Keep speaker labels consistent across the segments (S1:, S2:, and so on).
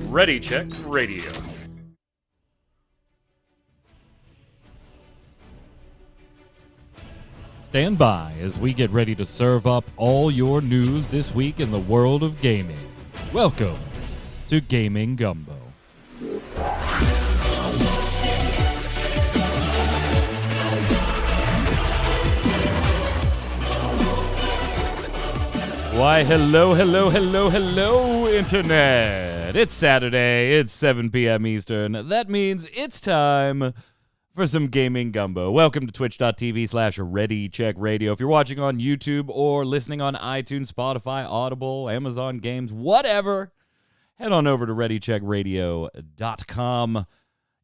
S1: Ready Check Radio.
S2: Stand by as we get ready to serve up all your news this week in the world of gaming. Welcome to Gaming Gumbo. Why, hello, Internet. It's Saturday, it's 7 p.m. Eastern. That means it's time for some Gaming Gumbo. Welcome to twitch.tv/Ready Check Radio. If you're watching on YouTube or listening on iTunes, Spotify, Audible, Amazon Games, whatever, head on over to readycheckradio.com.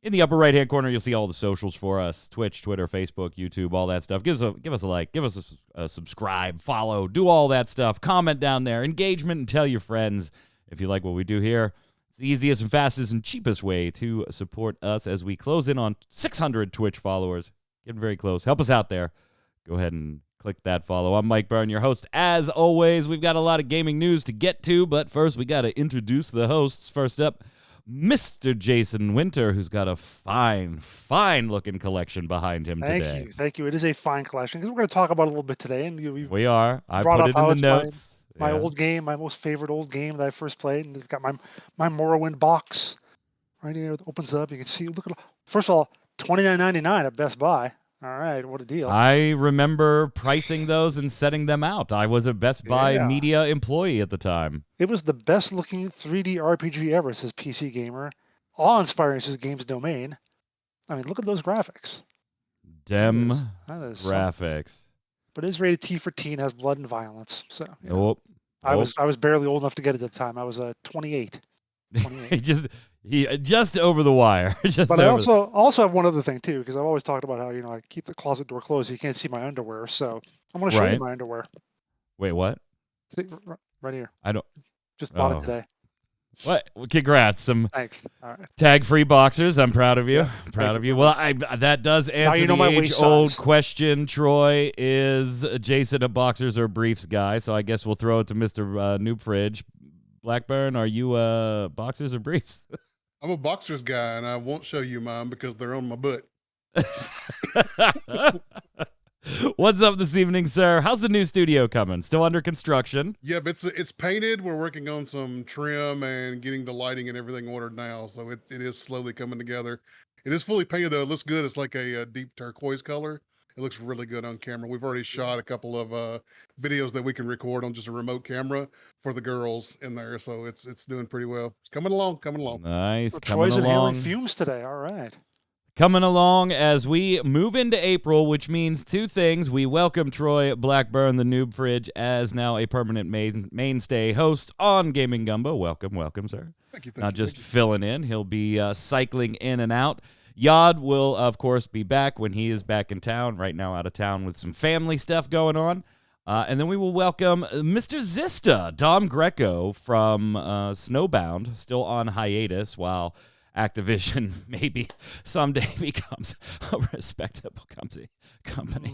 S2: In the upper right-hand corner, you'll see all the socials for us: Twitch, Twitter, Facebook, YouTube, all that stuff. Give us a like, give us a subscribe, follow, do all that stuff. Comment down there, engagement, and tell your friends if you like what we do here. It's the easiest and fastest and cheapest way to support us as we close in on 600 Twitch followers. Getting very close. Help us out there. Go ahead and click that follow. I'm Mike Byrne, your host. As always, we've got a lot of gaming news to get to, but first we got to introduce the hosts. First up, Mr. Jason Winter, who's got a fine-looking collection behind him today.
S3: Thank you. It is a fine collection because we're going to talk about it a little bit today. And
S2: we are. I put it in the notes.
S3: My old game, my most favorite old game that I first played, and it's got my Morrowind box right here. It opens up. You can see. Look at. First of all, $29.99 at Best Buy. All right, what a deal!
S2: I remember pricing those and setting them out. I was a Best Buy media employee at the time.
S3: It was the best-looking 3D RPG ever, says PC Gamer. Awe-inspiring, says Games Domain. I mean, look at those graphics.
S2: Graphics.
S3: But it is rated T for teen, has blood and violence. So I was barely old enough to get it at the time. I was 28.
S2: just over the wire.
S3: But I also have one other thing too, because I've always talked about how I keep the closet door closed so you can't see my underwear. So I'm going to show you my underwear.
S2: Wait, what?
S3: See, right here.
S2: I don't.
S3: Just bought it today.
S2: What? Congrats.
S3: Thanks. All right.
S2: Tag-free boxers. I'm proud of you. Proud of you. Well, that does answer the age-old question, Troy. Is Jason a boxers or briefs guy? So I guess we'll throw it to Mr. Noob Fridge. Blackburn, are you boxers or briefs?
S4: I'm a boxers guy, and I won't show you mine because they're on my butt.
S2: What's up this evening, sir? How's the new studio coming? Still under construction?
S4: Yep, it's painted. We're working on some trim and getting the lighting and everything ordered now, so it is slowly coming together. It is fully painted, though. It looks good. It's like a deep turquoise color. It looks really good on camera. We've already shot a couple of videos that we can record on just a remote camera for the girls in there, so it's doing pretty well. It's coming along.
S2: Nice,
S3: so
S2: coming
S3: Troy's
S2: along.
S3: inhaling fumes today. All right.
S2: Coming along as we move into April, which means two things. We welcome Troy Blackburn, the Noob Fridge, as now a permanent mainstay host on Gaming Gumbo. Welcome, sir.
S4: Thank you.
S2: Not just filling in. He'll be cycling in and out. Yod will, of course, be back when he is back in town. Right now out of town with some family stuff going on. And then we will welcome Mr. Zista, Dom Greco from Snowbound, still on hiatus while Activision maybe someday becomes a respectable company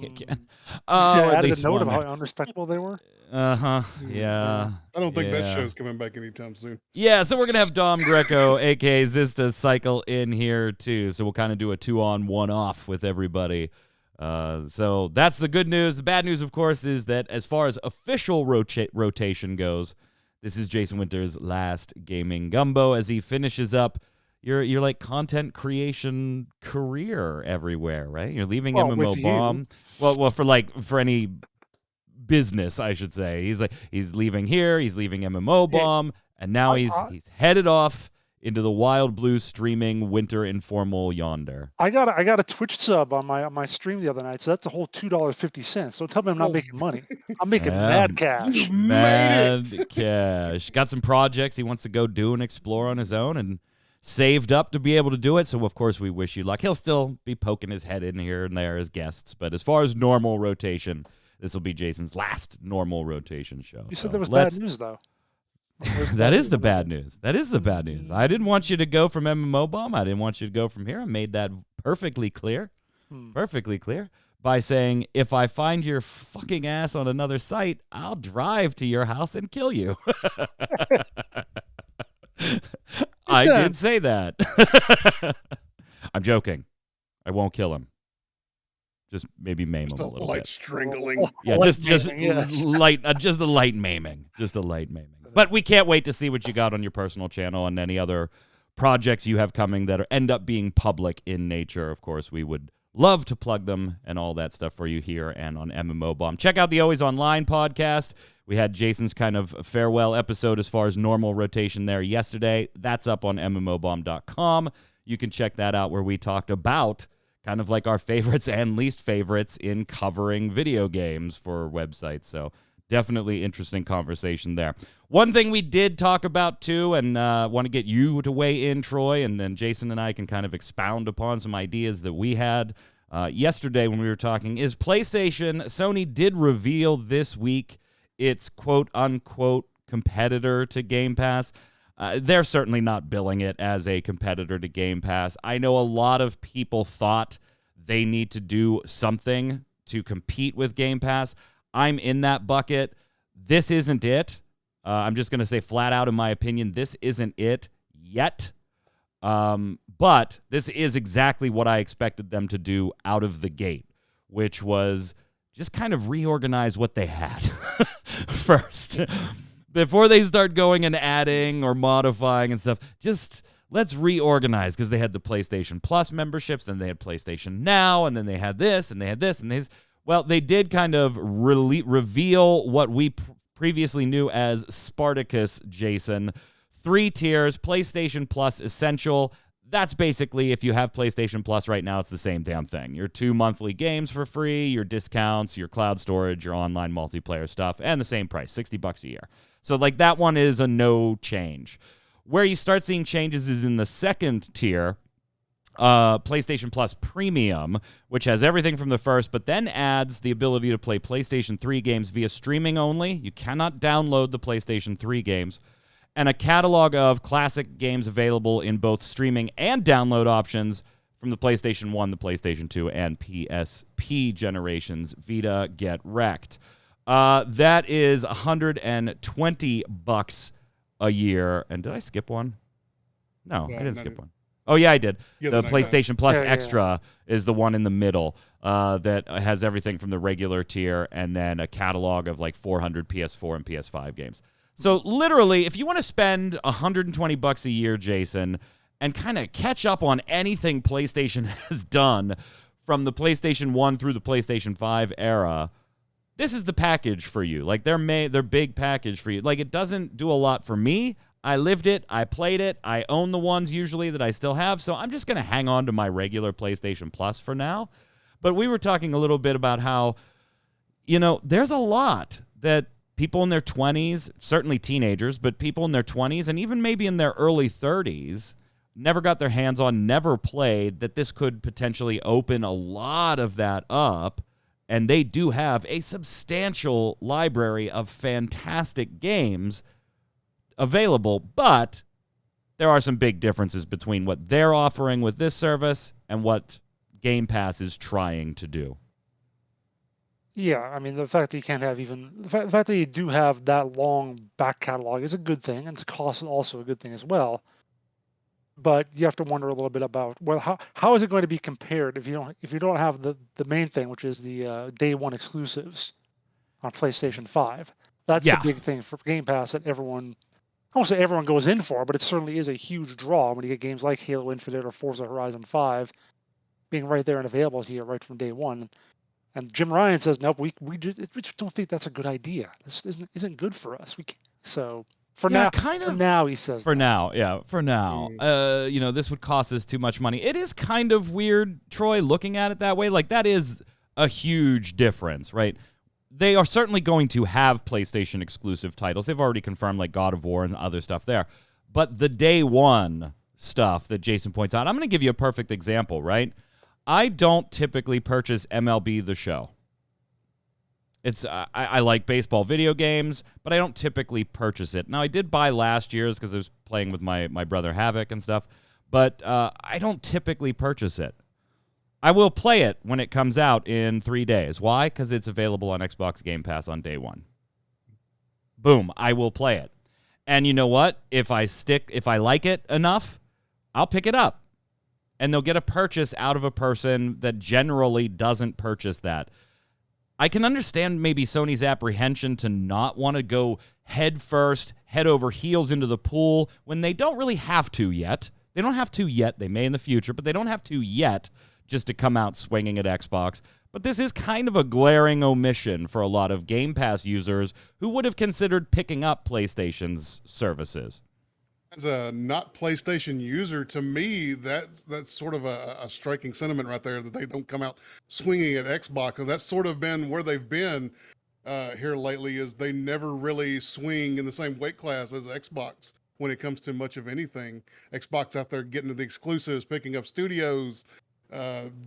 S2: again.
S3: I added a note of how unrespectable they were.
S2: Yeah.
S4: I don't think that show's coming back anytime soon.
S2: Yeah, so we're going to have Dom Greco, a.k.a. Zista, cycle in here too. So we'll kind of do a 2-on, 1-off with everybody. So that's the good news. The bad news, of course, is that as far as official rotation goes, this is Jason Winter's last Gaming Gumbo as he finishes up your like content creation career everywhere, right? You're leaving MMO Bomb. Well, for any business, I should say. He's leaving here. He's leaving MMO Bomb, and now he's headed off into the wild blue streaming winter informal yonder.
S3: I got a Twitch sub on my stream the other night, so that's a whole $2.50. Don't tell me I'm not making money. I'm making mad cash.
S2: Mad cash. Got some projects he wants to go do and explore on his own, and saved up to be able to do it. So of course we wish you luck. He'll still be poking his head in here and there as guests, but as far as normal rotation, this will be Jason's last normal rotation show.
S3: You said there was bad news though.
S2: That is the bad news. That is the bad news. I didn't want you to go from MMO Bomb. I didn't want you to go from here. I made that perfectly clear. Perfectly clear. by saying, if I find your fucking ass on another site, I'll drive to your house and kill you. I did say that. I'm joking. I won't kill him. Just maybe maim him a little
S4: light
S2: bit.
S4: strangling.
S2: Yeah,
S3: Light
S2: just
S3: maiming, yes.
S2: light, just a light maiming, just a light maiming. But we can't wait to see what you got on your personal channel and any other projects you have coming that end up being public in nature. Of course, we would love to plug them and all that stuff for you here and on MMO Bomb. Check out the Always Online podcast. We had Jason's kind of farewell episode as far as normal rotation there yesterday. That's up on mmobomb.com. You can check that out, where we talked about kind of like our favorites and least favorites in covering video games for websites. So definitely interesting conversation there. One thing we did talk about too, and want to get you to weigh in, Troy, and then Jason and I can kind of expound upon some ideas that we had yesterday when we were talking, is PlayStation. Sony did reveal this week its quote-unquote competitor to Game Pass. They're certainly not billing it as a competitor to Game Pass. I know a lot of people thought they need to do something to compete with Game Pass. I'm in that bucket. This isn't it. I'm just going to say flat out, in my opinion, this isn't it yet. But this is exactly what I expected them to do out of the gate, which was just kind of reorganize what they had first. Before they start going and adding or modifying and stuff, just let's reorganize, because they had the PlayStation Plus memberships, then they had PlayStation Now, and then they had this, and they had this, and this. Well, they did kind of reveal what we previously knew as Spartacus, Jason. 3 tiers, PlayStation Plus Essential. That's basically, if you have PlayStation Plus right now, it's the same damn thing. Your 2 monthly games for free, your discounts, your cloud storage, your online multiplayer stuff, and the same price, $60 a year. So, like, that one is a no change. Where you start seeing changes is in the second tier, PlayStation Plus Premium, which has everything from the first, but then adds the ability to play PlayStation 3 games via streaming only. You cannot download the PlayStation 3 games. And a catalog of classic games available in both streaming and download options from the PlayStation 1, the PlayStation 2, and PSP generations. Vita, get wrecked. That is $120 a year. And did I skip one? No, I didn't skip one. Oh, yeah, I did. The PlayStation Plus Extra is the one in the middle that has everything from the regular tier and then a catalog of like 400 PS4 and PS5 games. So literally, if you want to spend $120 a year, Jason, and kind of catch up on anything PlayStation has done from the PlayStation 1 through the PlayStation 5 era, this is the package for you. Like, their big package for you. Like, it doesn't do a lot for me. I lived it. I played it. I own the ones usually that I still have. So I'm just going to hang on to my regular PlayStation Plus for now. But we were talking a little bit about how, you know, there's a lot that people in their 20s, certainly teenagers, but people in their 20s and even maybe in their early 30s never got their hands on, never played, that this could potentially open a lot of that up. And they do have a substantial library of fantastic games available, but there are some big differences between what they're offering with this service and what Game Pass is trying to do.
S3: Yeah, I mean, the fact that you can't have the fact that you do have that long back catalog is a good thing, and the cost is also a good thing as well. But you have to wonder a little bit about, well, how is it going to be compared if you don't have the main thing, which is the day one exclusives on PlayStation 5. That's the big thing for Game Pass that everyone, I won't say everyone goes in for, but it certainly is a huge draw when you get games like Halo Infinite or Forza Horizon 5 being right there and available to you right from day one. And Jim Ryan says, nope, we just don't think that's a good idea. This isn't good for us. For now, he says.
S2: For now. This would cost us too much money. It is kind of weird, Troy, looking at it that way. Like, that is a huge difference, right? They are certainly going to have PlayStation exclusive titles. They've already confirmed, like God of War and other stuff there. But the day one stuff that Jason points out, I'm going to give you a perfect example, right? I don't typically purchase MLB The Show. It's I like baseball video games, but I don't typically purchase it. Now, I did buy last year's because I was playing with my brother Havoc and stuff, but I don't typically purchase it. I will play it when it comes out in 3 days. Why? Because it's available on Xbox Game Pass on day one. Boom, I will play it. And you know what? If I like it enough, I'll pick it up. And they'll get a purchase out of a person that generally doesn't purchase that. I can understand maybe Sony's apprehension to not want to go head first, head over heels into the pool when they don't really have to yet. They don't have to yet. They may in the future, but they don't have to yet just to come out swinging at Xbox. But this is kind of a glaring omission for a lot of Game Pass users who would have considered picking up PlayStation's services.
S4: As a not PlayStation user, to me, that's sort of a striking sentiment right there, that they don't come out swinging at Xbox. And that's sort of been where they've been here lately, is they never really swing in the same weight class as Xbox when it comes to much of anything. Xbox out there getting to the exclusives, picking up studios,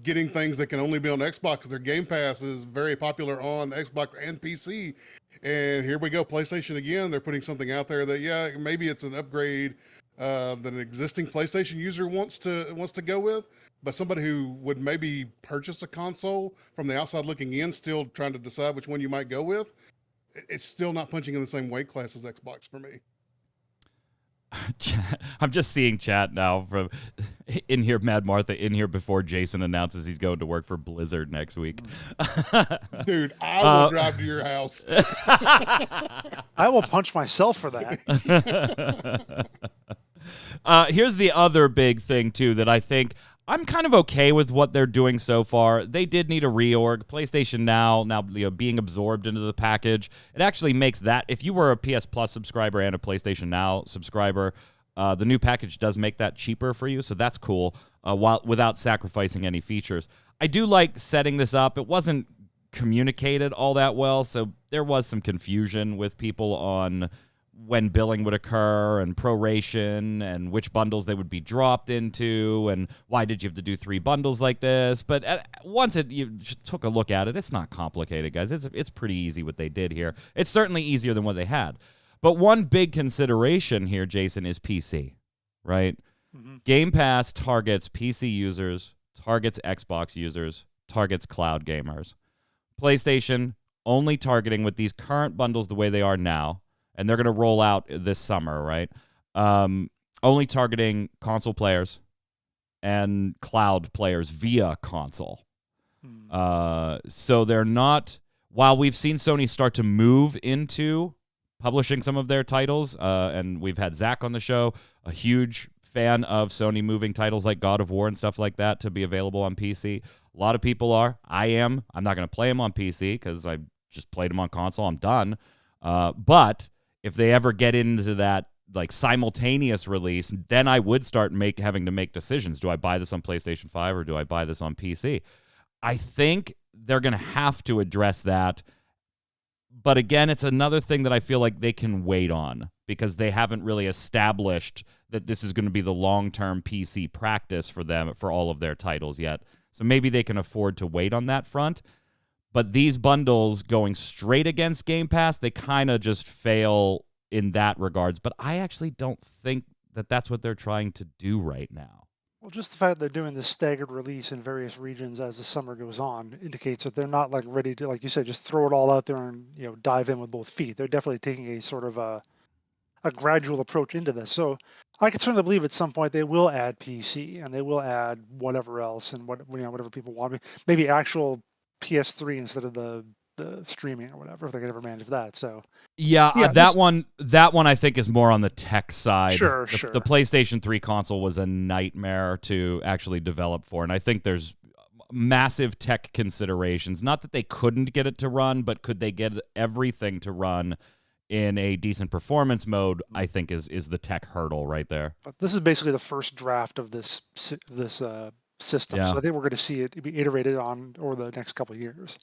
S4: getting things that can only be on Xbox. Their Game Pass is very popular on Xbox and PC. And here we go, PlayStation again. They're putting something out there that, yeah, maybe it's an upgrade that an existing PlayStation user wants to go with, but somebody who would maybe purchase a console from the outside looking in, still trying to decide which one you might go with, it's still not punching in the same weight class as Xbox for me.
S2: I'm just seeing chat now from in here, Mad Martha in here before Jason announces he's going to work for Blizzard next week.
S4: Dude, I will drive to your house.
S3: I will punch myself for that.
S2: Here's the other big thing, too, that I think I'm kind of okay with what they're doing so far. They did need a reorg. PlayStation Now being absorbed into the package, it actually makes that, if you were a PS Plus subscriber and a PlayStation Now subscriber, the new package does make that cheaper for you, so that's cool, without sacrificing any features. I do like setting this up. It wasn't communicated all that well, so there was some confusion with people on when billing would occur and proration and which bundles they would be dropped into and why did you have to do 3 bundles like this. But once you took a look at it, it's not complicated, guys. It's pretty easy what they did here. It's certainly easier than what they had. But one big consideration here, Jason, is PC, right? Mm-hmm. Game Pass targets PC users, targets Xbox users, targets cloud gamers. PlayStation only targeting with these current bundles the way they are now, and they're going to roll out this summer, right? Only targeting console players and cloud players via console. So they're not, while we've seen Sony start to move into publishing some of their titles, and we've had Zach on the show, a huge fan of Sony moving titles like God of War and stuff like that to be available on PC. A lot of people are. I am. I'm not going to play them on PC because I just played them on console. I'm done. But if they ever get into that like simultaneous release, then I would start having to make decisions. Do I buy this on PlayStation 5 or do I buy this on PC? I think they're going to have to address that. But again, it's another thing that I feel like they can wait on because they haven't really established that this is going to be the long-term PC practice for them for all of their titles yet. So maybe they can afford to wait on that front. But these bundles going straight against Game Pass, they kind of just fail in that regards. But I actually don't think that that's what they're trying to do right now.
S3: Well, just the fact they're doing this staggered release in various regions as the summer goes on indicates that they're not like ready to, like you said, just throw it all out there and dive in with both feet. They're definitely taking a sort of a gradual approach into this. So I can certainly believe at some point they will add PC and they will add whatever else and whatever people want. Maybe actual PS3 instead of the streaming or whatever, if they could ever manage that. So
S2: that one I think is more on the tech side.
S3: Sure.
S2: The PlayStation 3 console was a nightmare to actually develop for, and I think there's massive tech considerations. Not that they couldn't get it to run, but could they get everything to run in a decent performance mode, I think is the tech hurdle right there.
S3: But this is basically the first draft of this system.
S2: Yeah.
S3: So I think we're going to see it be iterated on over the next couple of years.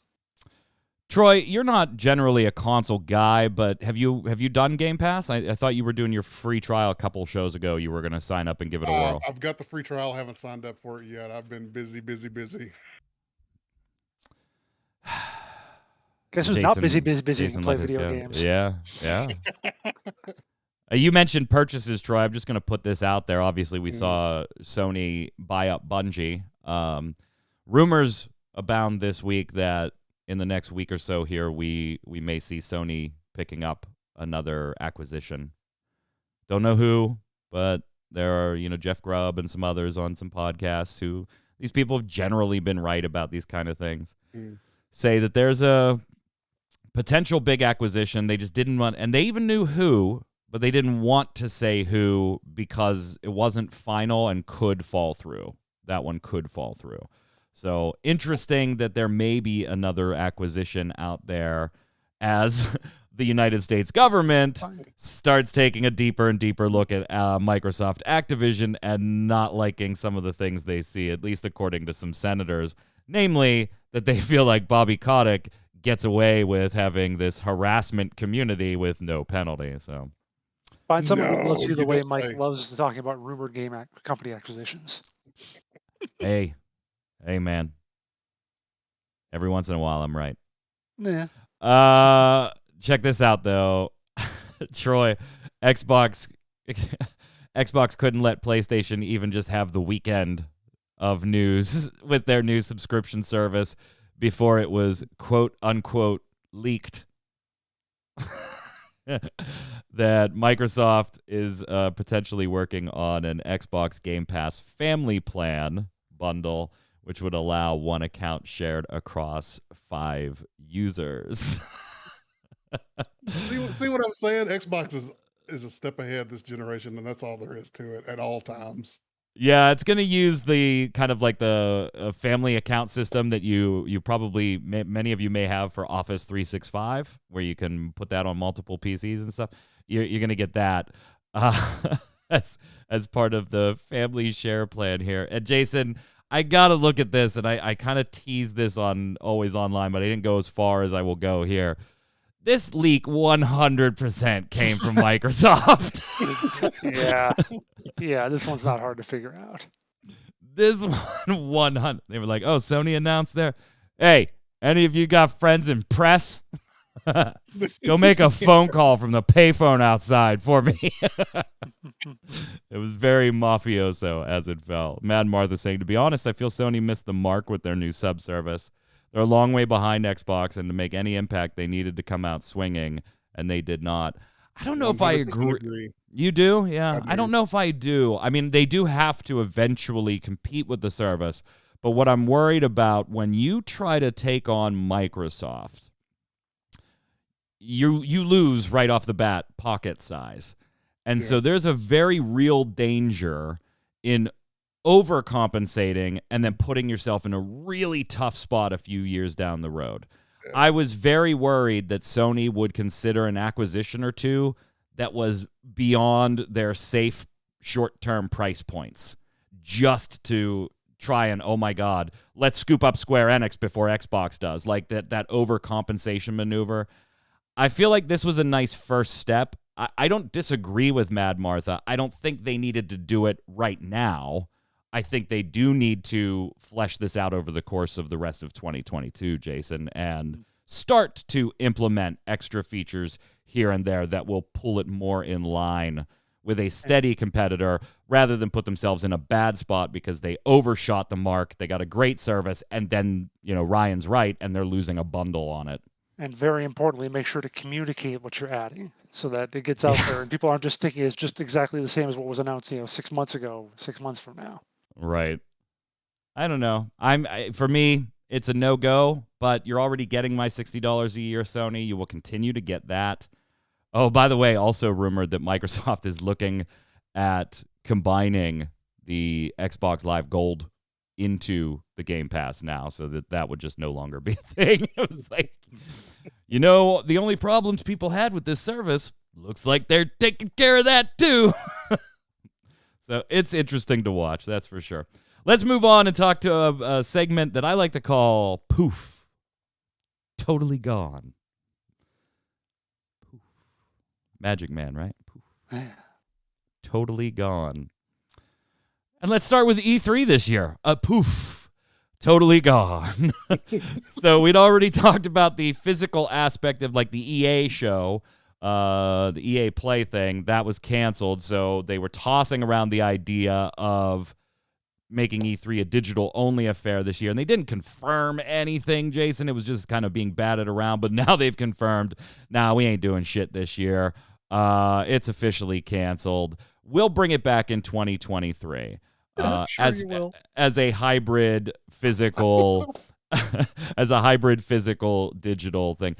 S2: Troy, you're not generally a console guy, but have you done Game Pass? I thought you were doing your free trial a couple shows ago. You were going to sign up and give it a whirl.
S4: I've got the free trial. Haven't signed up for it yet. I've been busy.
S3: Guess who's not busy and play video games?
S2: Yeah. You mentioned purchases, Troy. I'm just going to put this out there. Obviously, we saw Sony buy up Bungie. rumors abound this week that in the next week or so here, we may see Sony picking up another acquisition. Don't know who, but there are, Jeff Grubb and some others on some podcasts who, these people have generally been right about these kind of things, say that there's a potential big acquisition. They just didn't want, and they even knew who, but they didn't want to say who because it wasn't final and could fall through. That one could fall through. So interesting that there may be another acquisition out there as the United States government starts taking a deeper and deeper look at Microsoft Activision and not liking some of the things they see, at least according to some senators, namely that they feel like Bobby Kotick gets away with having this harassment community with no penalty. So
S3: find someone who loves you the
S4: you
S3: way
S4: don't
S3: Mike
S4: say.
S3: loves talking about rumored company acquisitions.
S2: hey, man. Every once in a while, I'm right.
S3: Nah.
S2: Check this out though, Troy. Xbox couldn't let PlayStation even just have the weekend of news with their new subscription service before it was quote unquote leaked that Microsoft is potentially working on an Xbox Game Pass family plan bundle, which would allow one account shared across 5 users.
S4: See what I'm saying? Xbox is a step ahead this generation, and that's all there is to it at all times.
S2: Yeah, it's going to use the kind of like the family account system that you probably, many of you may have for Office 365, where you can put that on multiple PCs and stuff. You're going to get that as part of the family share plan here. And Jason, I got to look at this, and I kind of teased this on Always Online, but I didn't go as far as I will go here. This leak 100% came from Microsoft.
S3: Yeah, this one's not hard to figure out.
S2: This one 100. They were like, "Oh, Sony announced there. Hey, any of you got friends in press? Go make a phone call from the payphone outside for me." It was very mafioso as it fell. Mad Martha saying, "To be honest, I feel Sony missed the mark with their new sub service. They're a long way behind Xbox, and to make any impact, they needed to come out swinging, and they did not." I don't know if I agree. You do? Yeah. I don't know if I do. I mean, they do have to eventually compete with the service, but what I'm worried about when you try to take on Microsoft, you lose right off the bat pocket size. And so there's a very real danger in overcompensating and then putting yourself in a really tough spot a few years down the road. I was very worried that Sony would consider an acquisition or two that was beyond their safe short-term price points just to try and, oh my God, let's scoop up Square Enix before Xbox does, like that overcompensation maneuver. I feel like this was a nice first step. I don't disagree with Mad Martha. I don't think they needed to do it right now. I think they do need to flesh this out over the course of the rest of 2022, Jason, and start to implement extra features here and there that will pull it more in line with a steady competitor rather than put themselves in a bad spot because they overshot the mark. They got a great service, and then, Ryan's right, and they're losing a bundle on it.
S3: And very importantly, make sure to communicate what you're adding so that it gets out there and people aren't just thinking it's just exactly the same as what was announced, 6 months ago, 6 months from now.
S2: Right. I don't know. For me, it's a no-go, but you're already getting my $60 a year, Sony. You will continue to get that. Oh, by the way, also rumored that Microsoft is looking at combining the Xbox Live Gold into the Game Pass now so that would just no longer be a thing. It was like, the only problems people had with this service, looks like they're taking care of that too. So it's interesting to watch, that's for sure. Let's move on and talk to a segment that I like to call POOF. Totally gone. POOF. Magic Man, right? POOF. Totally gone. And let's start with E3 this year. POOF. Totally gone. So we'd already talked about the physical aspect of like the EA show. The EA Play thing, that was canceled, so they were tossing around the idea of making E3 a digital-only affair this year, and they didn't confirm anything, Jason. It was just kind of being batted around, but now they've confirmed, nah, we ain't doing shit this year. It's officially canceled. We'll bring it back in 2023
S3: Sure you will.
S2: as a hybrid physical as a hybrid physical digital thing.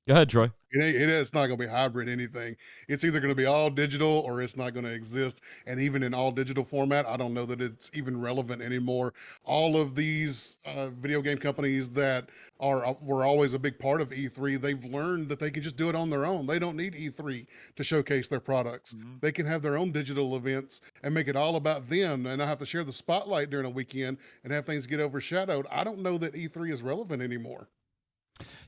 S2: Go ahead, Troy.
S4: It's not going to be hybrid anything. It's either going to be all digital or it's not going to exist. And even in all digital format, I don't know that it's even relevant anymore. All of these video game companies that were always a big part of E3, they've learned that they can just do it on their own. They don't need E3 to showcase their products. They can have their own digital events and make it all about them and not have to share the spotlight during a weekend and have things get overshadowed. I don't know that E3 is relevant anymore.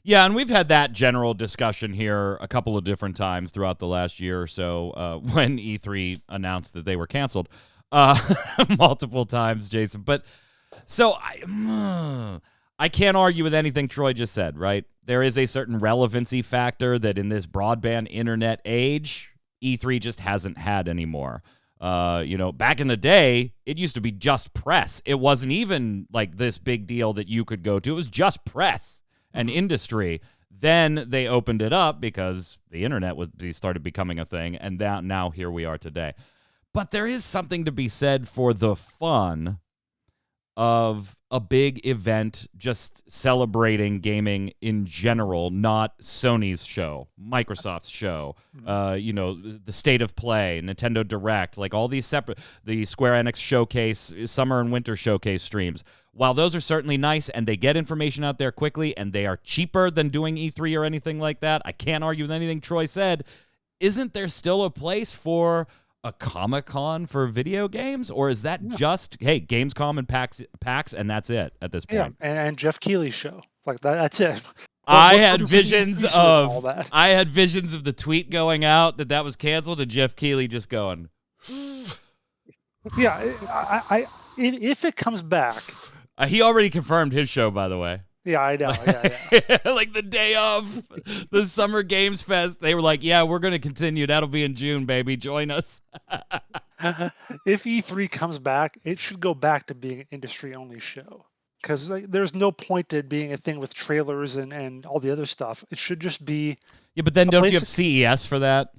S2: Yeah, and we've had that general discussion here a couple of different times throughout the last year or so when E3 announced that they were canceled multiple times, Jason. But so I can't argue with anything Troy just said, right? There is a certain relevancy factor that in this broadband internet age, E3 just hasn't had anymore. Back in the day, it used to be just press. It wasn't even like this big deal that you could go to. It was just press. An industry. Then they opened it up because the internet started becoming a thing, and now here we are today. But there is something to be said for the fun of a big event just celebrating gaming in general, not Sony's show, Microsoft's show, the State of Play, Nintendo Direct, like all these separate, the Square Enix Showcase, Summer and Winter Showcase streams. While those are certainly nice and they get information out there quickly and they are cheaper than doing E3 or anything like that, I can't argue with anything Troy said. Isn't there still a place for a Comic-Con for video games? Or is that just, hey, Gamescom and PAX and that's it at this point?
S3: Yeah, and Jeff Keighley's show. Like that's it.
S2: I had visions of the tweet going out that was canceled and Jeff Keighley just going.
S3: Yeah, if it comes back.
S2: He already confirmed his show, by the way.
S3: Yeah, I know. Yeah.
S2: Like the day of the Summer Games Fest, they were like, yeah, we're going to continue. That'll be in June, baby. Join us.
S3: If E3 comes back, it should go back to being an industry-only show. Because there's no point to it being a thing with trailers and all the other stuff. It should just be...
S2: Yeah, but then don't you have CES for that?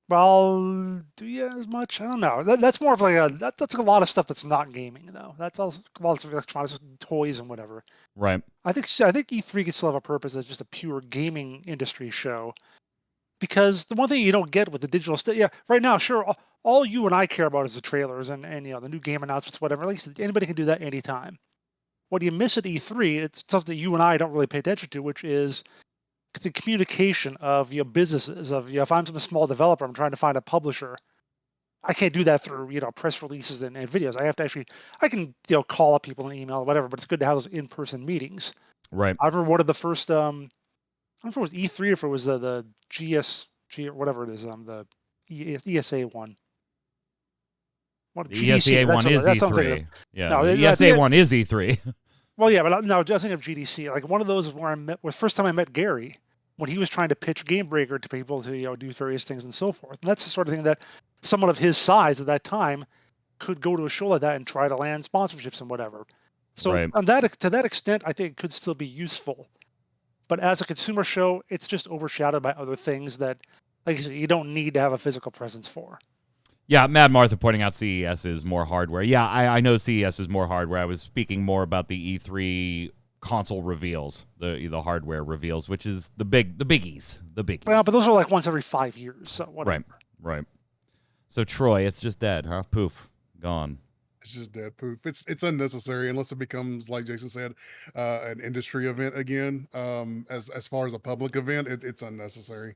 S3: Well, do you as much? I don't know. That's more of like that's a lot of stuff that's not gaming though. That's also a lot of electronics, toys, and whatever.
S2: Right. I think
S3: E3 could still have a purpose as just a pure gaming industry show, because the one thing you don't get with the digital stuff, right now, sure, all you and I care about is the trailers and the new game announcements, whatever. Like anybody can do that anytime. What you miss at E3, it's stuff that you and I don't really pay attention to, which is the communication of businesses if I'm a small developer, I'm trying to find a publisher. I can't do that through press releases and videos. I have to I can call up people and email or whatever, but it's good to have those in-person meetings.
S2: Right.
S3: I remember one of the first I don't know if it was E3 or if it was the GSG or whatever it is, the ESA one.
S2: The ESA one is E3. The ESA one is E3.
S3: Well, yeah, but no, just think of GDC. Like one of those where was first time I met Gary when he was trying to pitch Game Breaker to people to do various things and so forth. And that's the sort of thing that someone of his size at that time could go to a show like that and try to land sponsorships and whatever. So to that extent, I think it could still be useful. But as a consumer show, it's just overshadowed by other things that, like you said, you don't need to have a physical presence for.
S2: Yeah, Mad Martha pointing out CES is more hardware. Yeah, I know CES is more hardware. I was speaking more about the E3 console reveals, the hardware reveals, which is the biggies.
S3: Well, but those are like once every 5 years, so whatever.
S2: Right. So Troy, it's just dead, huh? Poof, gone.
S4: It's just dead. Poof. It's unnecessary unless it becomes, like Jason said, an industry event again. As far as a public event, it's unnecessary.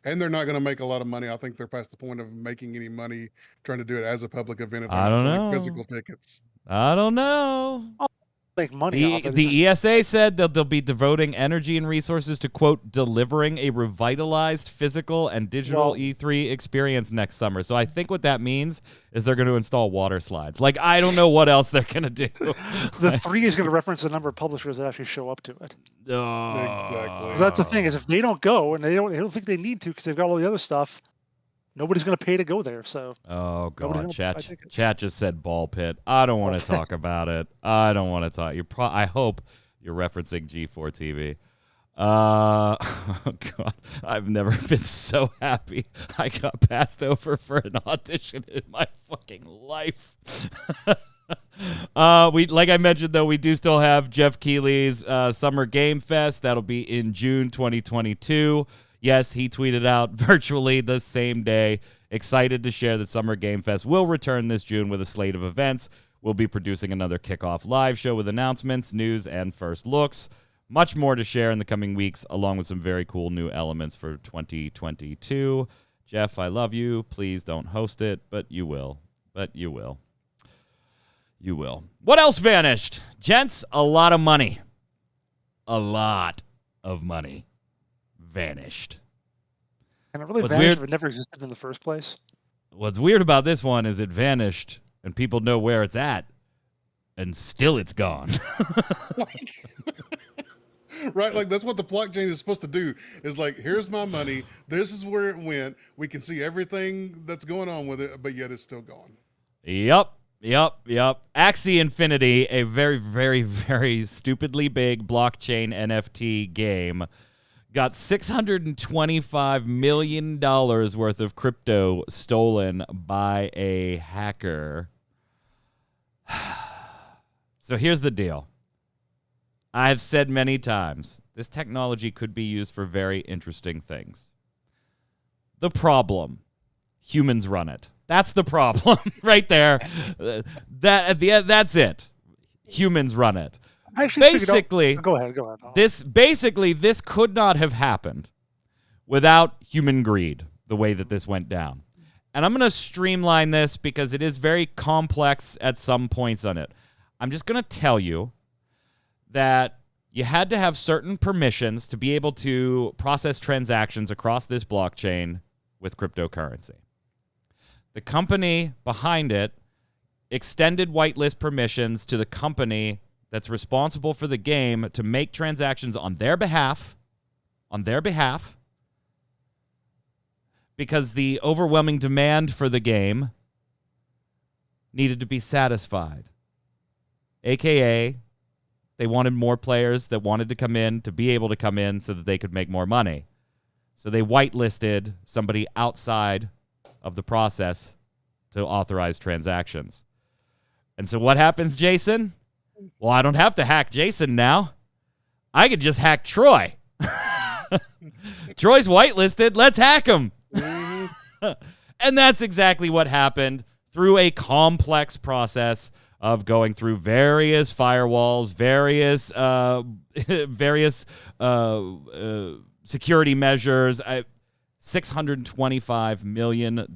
S4: And they're not going to make a lot of money. I think they're past the point of making any money trying to do it as a public event if they're not selling physical tickets.
S2: I don't know.
S3: Make money off it.
S2: The ESA said that they'll be devoting energy and resources to, quote, delivering a revitalized physical and digital E3 experience next summer. So I think what that means is they're going to install water slides. Like, I don't know what else they're going to do.
S3: The 3 is going to reference the number of publishers that actually show up to it.
S4: Exactly.
S3: That's the thing, is if they don't go, and they don't think they need to because they've got all the other stuff, nobody's going to pay to go there. So
S2: Oh
S3: nobody's
S2: God,
S3: gonna buy tickets.
S2: chat just said ball pit. I don't want to talk about it. I don't want to talk. I hope you're referencing G4 TV. Oh God, I've never been so happy I got passed over for an audition in my fucking life. Like I mentioned though, we do still have Jeff Keighley's Summer Game Fest. That'll be in June 2022. Yes, he tweeted out virtually the same day. Excited to share that Summer Game Fest will return this June with a slate of events. We'll be producing another kickoff live show with announcements, news, and first looks. Much more to share in the coming weeks, along with some very cool new elements for 2022. Jeff, I love you. Please don't host it, but you will. You will. What else vanished? Gents, a lot of money. A lot of money vanished.
S3: And it really
S2: What's
S3: vanished
S2: weird-
S3: if it never existed in the first place.
S2: What's weird about this one is it vanished, and people know where it's at, and still it's gone.
S4: Right, like that's what the blockchain is supposed to do. Is like, here's my money. This is where it went. We can see everything that's going on with it, but yet it's still gone.
S2: Yep. Axie Infinity, a very, very, very stupidly big blockchain NFT game, got $625 million worth of crypto stolen by a hacker. So here's the deal. I've said many times, this technology could be used for very interesting things. The problem, humans run it. That's the problem right there. That at the end, that's it. Humans run it. Basically,
S3: go ahead.
S2: This could not have happened without human greed, the way that this went down. And I'm going to streamline this because it is very complex at some points on it. I'm just going to tell you that you had to have certain permissions to be able to process transactions across this blockchain with cryptocurrency. The company behind it extended whitelist permissions to the company that's responsible for the game to make transactions on their behalf, because the overwhelming demand for the game needed to be satisfied. AKA, they wanted more players that wanted to come in to be able to come in so that they could make more money. So they whitelisted somebody outside of the process to authorize transactions. And so what happens, Jason? Well, I don't have to hack Jason now. I could just hack Troy. Troy's whitelisted. Let's hack him. And that's exactly what happened through a complex process of going through various firewalls, various security measures. $625 million.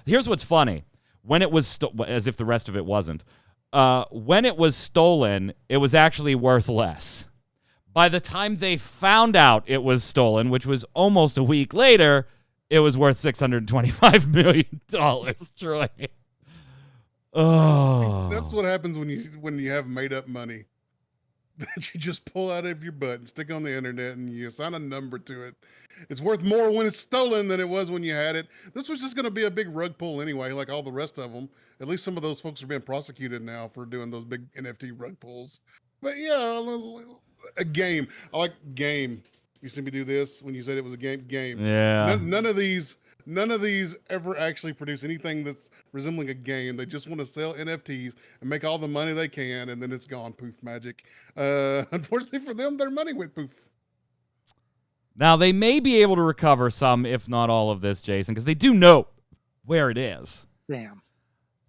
S2: Here's what's funny. When it was, as if the rest of it wasn't, when it was stolen, it was actually worth less. By the time they found out it was stolen, which was almost a week later, it was worth $625 million, Troy. Oh,
S4: That's what happens when you have made up money that you just pull out of your butt and stick on the internet and you assign a number to it. It's worth more when it's stolen than it was when you had it. This was just going to be a big rug pull anyway, like all the rest of them. At least some of those folks are being prosecuted now for doing those big NFT rug pulls. But yeah, a game. I like game. You see me do this when you said it was a game.
S2: Yeah.
S4: None of these ever actually produce anything that's resembling a game. They just want to sell NFTs and make all the money they can, and then it's gone. Poof magic. Unfortunately for them, their money went poof.
S2: Now, they may be able to recover some, if not all of this, Jason, because they do know where it is.
S3: Damn.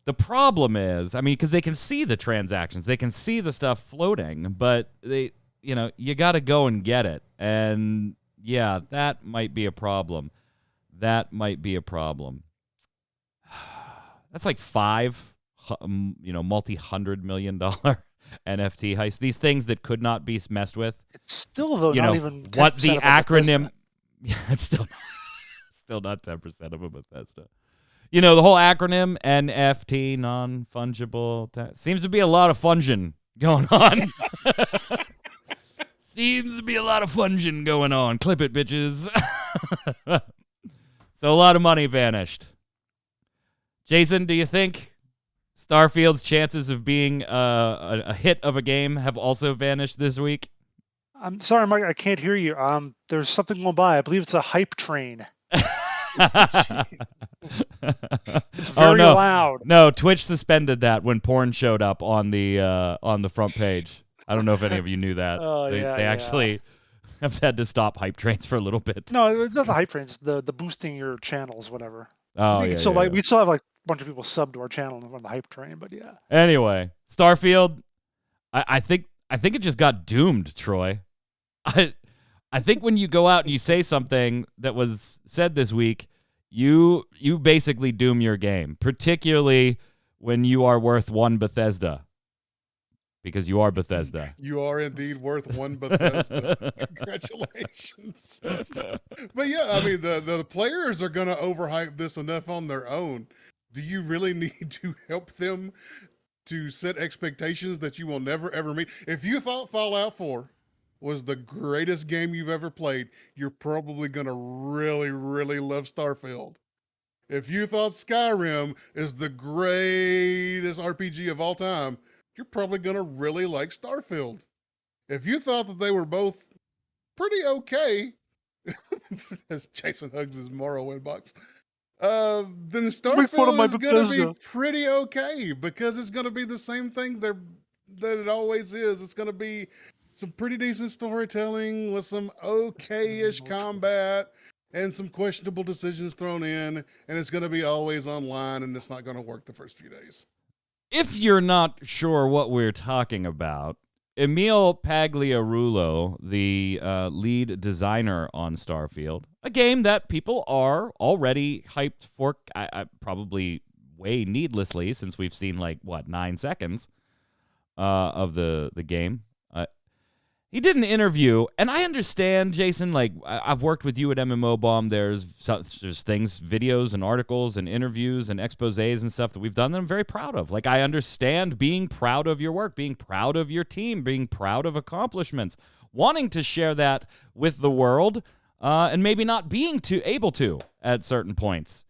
S2: The problem is, I mean, because they can see the transactions. They can see the stuff floating, but you got to go and get it. And, yeah, that might be a problem. That's like 5, multi-$100 million NFT heist. These things that could not be messed with.
S3: It's still, though, not even 10%
S2: what the
S3: of
S2: acronym. Yeah, it's still not 10% of a Bethesda. The whole acronym NFT, non-fungible. Seems to be a lot of funging going on. Seems to be a lot of funging going on. Clip it, bitches. So a lot of money vanished. Jason, do you think Starfield's chances of being a hit of a game have also vanished this week?
S3: I'm sorry, Mike, I can't hear you. There's something going by. I believe it's a hype train. It's very loud.
S2: No, Twitch suspended that when porn showed up on the front page. I don't know if any of you knew that. They actually have had to stop hype trains for a little bit.
S3: No, it's not the hype trains. The boosting your channels, whatever.
S2: Oh yeah.
S3: So we still have like a bunch of people sub to our channel on the hype train, but yeah.
S2: Anyway, Starfield, I think it just got doomed, Troy. I think when you go out and you say something that was said this week, you basically doom your game, particularly when you are worth one Bethesda. Because you are Bethesda.
S4: You are indeed worth one Bethesda. Congratulations. But yeah, I mean, the players are going to overhype this enough on their own. Do you really need to help them to set expectations that you will never, ever meet? If you thought Fallout 4 was the greatest game you've ever played, you're probably going to really, really love Starfield. If you thought Skyrim is the greatest RPG of all time, you're probably going to really like Starfield. If you thought that they were both pretty okay, as Jason hugs his Morrowind box, then Starfield is going to be pretty okay because it's going to be the same thing that it always is. It's going to be some pretty decent storytelling with some okay-ish combat and some questionable decisions thrown in, and it's going to be always online, and it's not going to work the first few days.
S2: If you're not sure what we're talking about, Emil Pagliarulo, the lead designer on Starfield, a game that people are already hyped for, probably way needlessly, since we've seen 9 seconds of the game. He did an interview, and I understand, Jason, I've worked with you at MMO Bomb. There's things, videos and articles and interviews and exposés and stuff that we've done that I'm very proud of. I understand being proud of your work, being proud of your team, being proud of accomplishments, wanting to share that with the world, and maybe not being able to at certain points.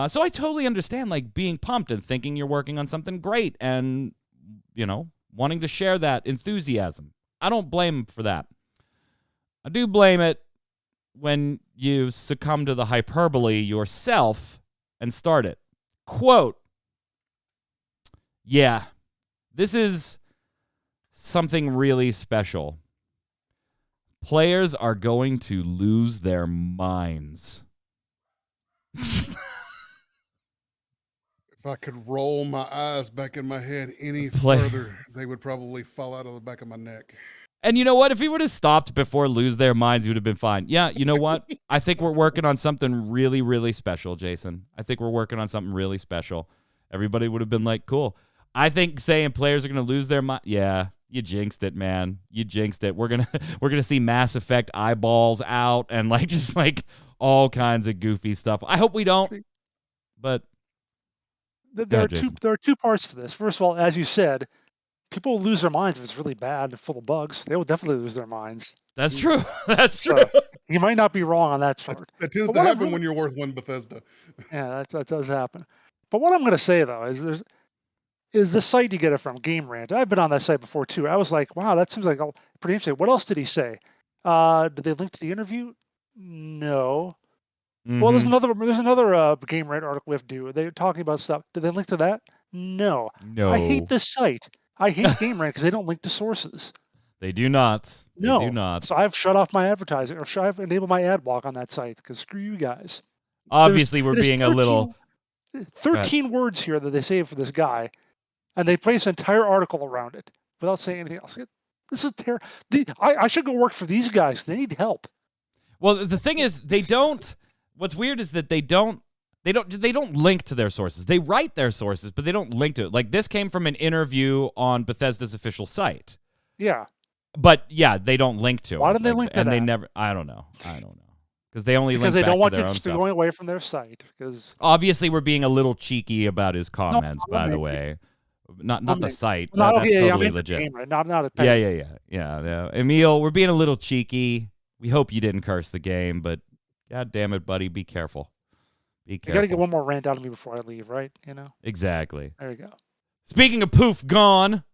S2: So I totally understand, being pumped and thinking you're working on something great and, wanting to share that enthusiasm. I don't blame him for that. I do blame it when you succumb to the hyperbole yourself and start it. Quote, yeah, this is something really special. Players are going to lose their minds.
S4: If I could roll my eyes back in my head any further, they would probably fall out of the back of my neck.
S2: And you know what? If he would have stopped before lose their minds, he would have been fine. Yeah, you know what? I think we're working on something really, really special, Jason. I think we're working on something really special. Everybody would have been like, cool. I think saying players are going to lose their mind. Yeah, you jinxed it, man. You jinxed it. We're gonna see Mass Effect eyeballs out and just all kinds of goofy stuff. I hope we don't. But
S3: there are two parts to this. First of all, as you said, people will lose their minds if it's really bad and full of bugs. They will definitely lose their minds.
S2: That's true. That's true.
S3: You might not be wrong on that part.
S4: That tends to happen when you're worth one Bethesda.
S3: Yeah, that does happen. But what I'm going to say, though, is the site you get it from, Game Rant. I've been on that site before, too. I was like, wow, that seems like pretty interesting. What else did he say? Did they link to the interview? No. Mm-hmm. Well, there's another Game Rant article we have to do. They're talking about stuff. Did they link to that? No. I hate this site. I hate Game Rant because they don't link to sources.
S2: They do not. They do not.
S3: So I've shut off my advertising, or I've enabled my ad block on that site because screw you guys.
S2: Obviously, we're being a little...
S3: 13 words here that they say for this guy, and they place an entire article around it without saying anything else. This is terrible. I should go work for these guys. They need help.
S2: Well, the thing is, they don't... What's weird is that they don't link to their sources. They write their sources, but they don't link to it. This came from an interview on Bethesda's official site.
S3: Yeah.
S2: But yeah, they don't link to it.
S3: Why didn't they link to
S2: and
S3: that?
S2: they never. I don't know. Because they only
S3: because
S2: link
S3: they don't
S2: back
S3: want
S2: to their
S3: you
S2: own
S3: to
S2: stuff.
S3: going away from their site. Because
S2: obviously, we're being a little cheeky about his comments. By the way, not the site. That's totally legit.
S3: Game, right? Not a
S2: yeah. Emil, we're being a little cheeky. We hope you didn't curse the game, but God damn it, buddy, be careful. Be
S3: You
S2: careful.
S3: got to get one more rant out of me before I leave, right?
S2: Exactly.
S3: There you go.
S2: Speaking of poof gone,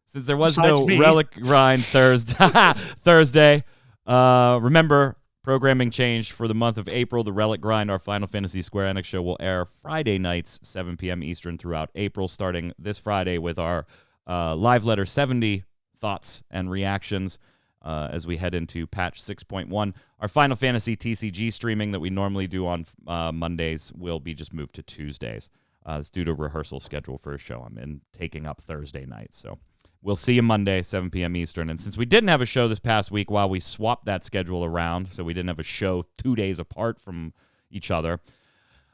S2: since there was
S3: Besides
S2: no
S3: me.
S2: relic grind Thursday, remember, programming changed for the month of April. The relic grind, our Final Fantasy Square Enix show, will air Friday nights, 7 p.m. Eastern throughout April, starting this Friday with our Live Letter 70 thoughts and reactions as we head into patch 6.1. Our Final Fantasy TCG streaming that we normally do on Mondays will be just moved to Tuesdays. It's due to rehearsal schedule for a show I'm in taking up Thursday nights. So we'll see you Monday, 7 p.m. Eastern. And since we didn't have a show this past week while we swapped that schedule around, so we didn't have a show 2 days apart from each other,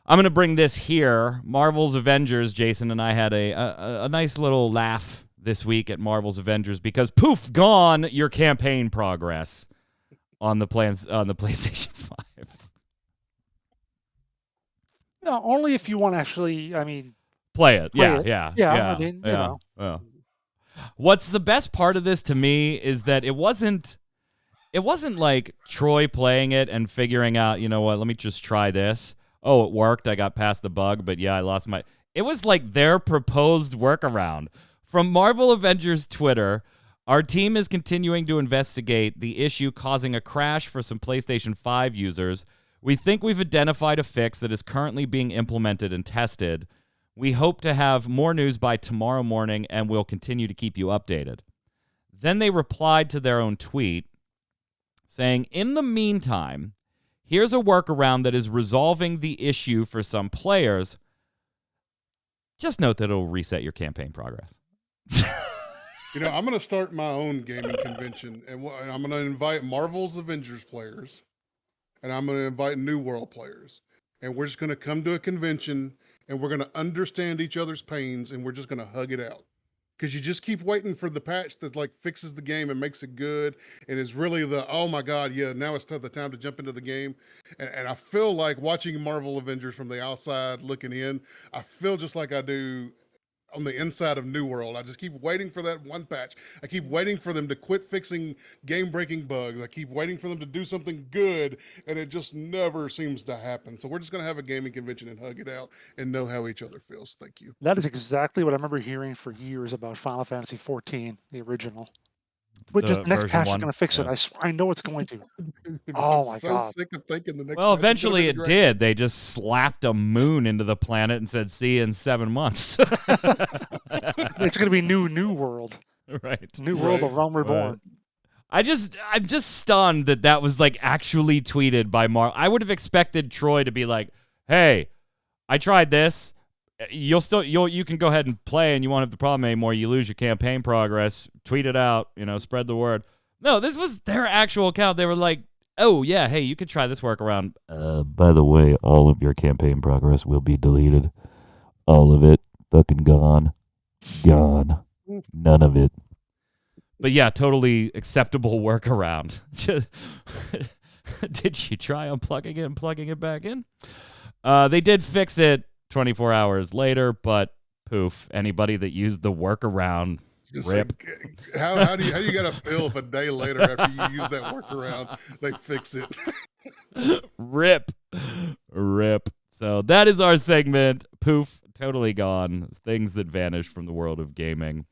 S2: I'm going to bring this here. Marvel's Avengers, Jason and I had a nice little laugh this week at Marvel's Avengers because poof, gone your campaign progress on the PlayStation 5.
S3: No, only if you want to actually,
S2: Play it.
S3: Play
S2: Yeah,
S3: it.
S2: yeah,
S3: Yeah, I mean, you know.
S2: yeah. What's the best part of this to me is that it wasn't like Troy playing it and figuring out, you know what, let me just try this. Oh, it worked. I got past the bug, but yeah, I lost my... It was like their proposed workaround. From Marvel Avengers Twitter, our team is continuing to investigate the issue causing a crash for some PlayStation 5 users. We think we've identified a fix that is currently being implemented and tested. We hope to have more news by tomorrow morning, and we'll continue to keep you updated. Then they replied to their own tweet saying, in the meantime, here's a workaround that is resolving the issue for some players. Just note that it'll reset your campaign progress.
S4: I'm going to start my own gaming convention, and I'm going to invite Marvel's Avengers players, and I'm going to invite New World players, and we're just going to come to a convention, and we're going to understand each other's pains, and we're just going to hug it out. Because you just keep waiting for the patch that like fixes the game and makes it good, and is really oh my God, yeah, now it's the time to jump into the game. And I feel like watching Marvel Avengers from the outside looking in, I feel just like I do on the inside of New World. I just keep waiting for that one patch. I keep waiting for them to quit fixing game-breaking bugs. I keep waiting for them to do something good, and it just never seems to happen. So we're just going to have a gaming convention and hug it out and know how each other feels. Thank you.
S3: That is exactly what I remember hearing for years about Final Fantasy 14, the original. But just the next patch is going to fix it. I know it's going to. Oh my
S4: so
S3: God.
S4: sick of thinking the next
S2: Well,
S4: patch is gonna
S2: eventually
S4: be
S2: it
S4: great.
S2: did. They just slapped a moon into the planet and said, see you in 7 months.
S3: It's going to be New World.
S2: Right.
S3: New World of Realm Reborn.
S2: I'm just stunned that was like actually tweeted by Mark. I would have expected Troy to be like, hey, I tried this. You can go ahead and play and you won't have the problem anymore. You lose your campaign progress. Tweet it out, spread the word. No, this was their actual account. They were like, oh yeah, hey, you could try this workaround. By the way, all of your campaign progress will be deleted. All of it. Fucking gone. Gone. None of it. But yeah, totally acceptable workaround. Did you try unplugging it and plugging it back in? They did fix it 24 hours later, but poof, anybody that used the workaround, rip.
S4: Like, how do you gotta feel if a day later after you use that workaround, they fix it?
S2: Rip. So that is our segment. Poof, totally gone. Things that vanish from the world of gaming.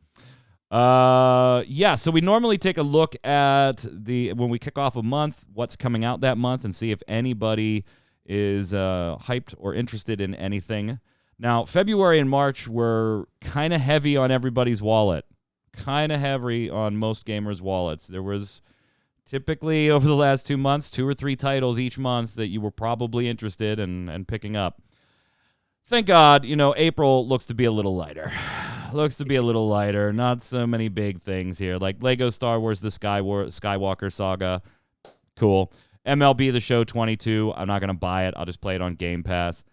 S2: So we normally take a look at when we kick off a month, what's coming out that month, and see if anybody is hyped or interested in anything. Now, February and March were kind of heavy on everybody's wallet. Kind of heavy on most gamers' wallets. There was typically, over the last 2 months, 2 or 3 titles each month that you were probably interested in picking up. Thank God, April looks to be a little lighter. Not so many big things here. Like Lego Star Wars The Skywalker Saga. Cool. MLB The Show 22. I'm not going to buy it. I'll just play it on Game Pass.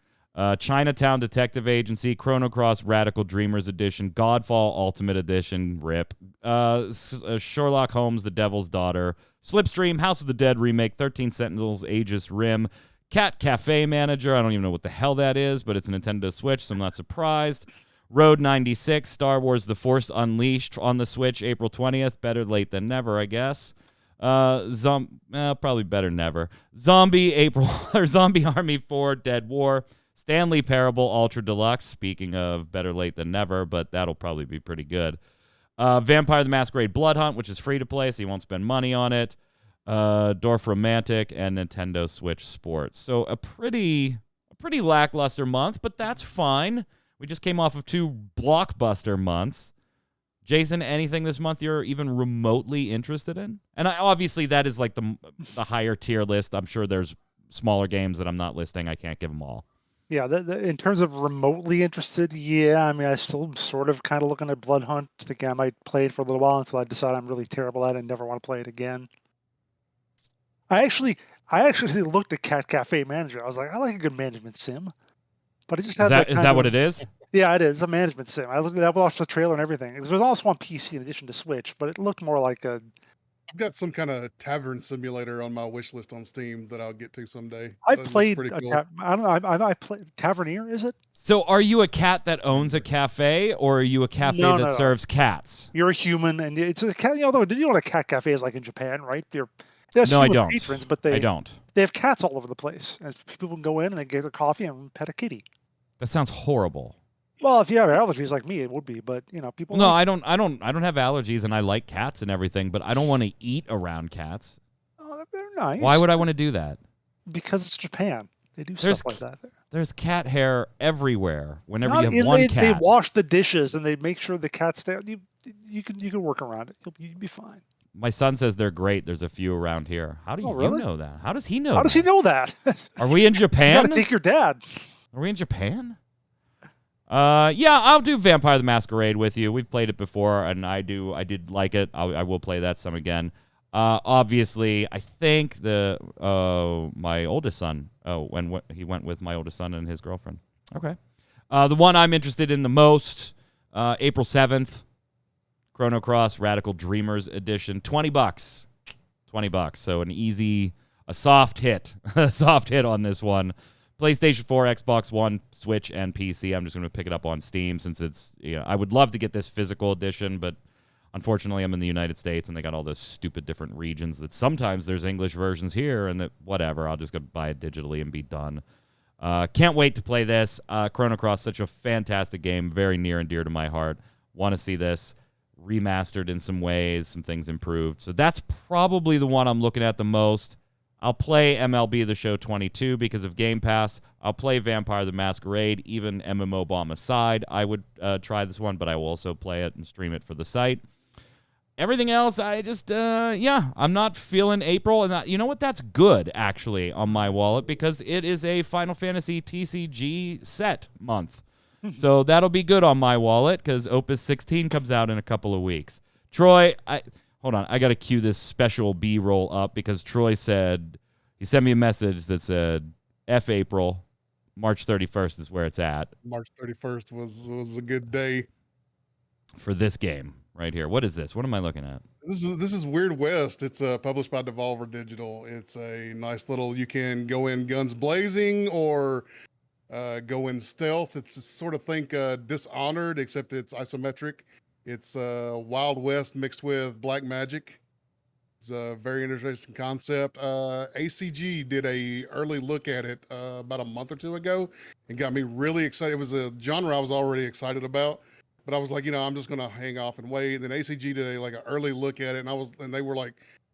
S2: Chinatown Detective Agency, Chrono Cross Radical Dreamers Edition, Godfall Ultimate Edition, RIP, Sherlock Holmes The Devil's Daughter, Slipstream, House of the Dead Remake, 13 Sentinels, Aegis Rim, Cat Cafe Manager, I don't even know what the hell that is, but it's a Nintendo Switch, so I'm not surprised. Road 96, Star Wars The Force Unleashed on the Switch, April 20th, better late than never, I guess. Probably better never. Zombie April or Zombie Army 4 Dead War. Stanley Parable Ultra Deluxe. Speaking of better late than never, but that'll probably be pretty good. Vampire the Masquerade Blood Hunt, which is free to play, so you won't spend money on it. Dorf Romantic and Nintendo Switch Sports. So a pretty lackluster month, but that's fine. We just came off of 2 blockbuster months. Jason, anything this month you're even remotely interested in? And obviously that is like the higher tier list. I'm sure there's smaller games that I'm not listing. I can't give them all.
S3: Yeah, in terms of remotely interested, yeah. I mean, I still am sort of kind of looking at Blood Hunt, thinking I might play it for a little while until I decide I'm really terrible at it and never want to play it again. I actually looked at Cat Cafe Manager. I was like, I like a good management sim, but it just had
S2: Is that what it is?
S3: Yeah, it is. It's a management sim. I watched the trailer and everything. There's also on PC in addition to Switch, but it looked more like a.
S4: I've got some kind of tavern simulator on my wish list on Steam that I'll get to someday.
S3: I
S4: That looks
S3: played
S4: pretty
S3: a
S4: cool.
S3: I don't know. I played Tavernier. Is it?
S2: So are you a cat that owns a cafe, or are you a cafe
S3: No,
S2: that
S3: no, no.
S2: serves cats?
S3: You're a human, and it's a cat. Although, you know what a cat cafe is like in Japan, right?
S2: No, I don't.
S3: Patrons, but
S2: I don't.
S3: They have cats all over the place, and people can go in and they get their coffee and pet a kitty.
S2: That sounds horrible.
S3: Well, if you have allergies like me, it would be. But people.
S2: No, I don't have allergies, and I like cats and everything, but I don't want to eat around cats.
S3: Oh, they're nice.
S2: Why would I want to do that?
S3: Because it's Japan. They do
S2: There's
S3: stuff like that there.
S2: There's cat hair everywhere. Whenever
S3: Not-
S2: you have one
S3: they
S2: cat,
S3: wash the dishes and they make sure the cats stay. You can work around it. You'll be fine.
S2: my son says they're great. There's a few around here. How do you
S3: really?
S2: know that? How does he know?
S3: How does he know that?
S2: Are we in
S3: You
S2: Japan?
S3: got to take your dad.
S2: Are we in Japan? Yeah, I'll do Vampire the Masquerade with you. We've played it before, and I did like it. I will play that some again. Obviously, I think my oldest son. When he went with my oldest son and his girlfriend. Okay. The one I'm interested in the most, April 7th, Chrono Cross Radical Dreamers Edition, $20. $20. So a soft hit, on this one. PlayStation 4, Xbox One, Switch, and PC. I'm just going to pick it up on Steam since it's, I would love to get this physical edition, but unfortunately I'm in the United States and they got all those stupid different regions that sometimes there's English versions here and that whatever, I'll just go buy it digitally and be done. Can't wait to play this. Chrono Cross, such a fantastic game, very near and dear to my heart. Want to see this remastered in some ways, some things improved. So that's probably the one I'm looking at the most. I'll play MLB The Show 22 because of Game Pass. I'll play Vampire the Masquerade, even MMO Bomb aside. I would try this one, but I will also play it and stream it for the site. Everything else, I just, I'm not feeling April. And you know what? That's good, actually, on my wallet because it is a Final Fantasy TCG set month. So that'll be good on my wallet because Opus 16 comes out in a couple of weeks. Troy, hold on. I got to cue this special B-roll up because Troy said, he sent me a message that said, F April, March 31st is where it's at.
S4: March 31st was a good day.
S2: For this game right here. What is this? What am I looking at?
S4: This is Weird West. It's published by Devolver Digital. It's a nice little, you can go in guns blazing or go in stealth. It's sort of think Dishonored, except it's isometric. It's Wild West mixed with black magic. It's a very interesting concept. ACG did a early look at it about a month or two ago and got me really excited. It was a genre I was already excited about, but I was like, I'm just gonna hang off and wait. And then ACG did an early look at it, and they were like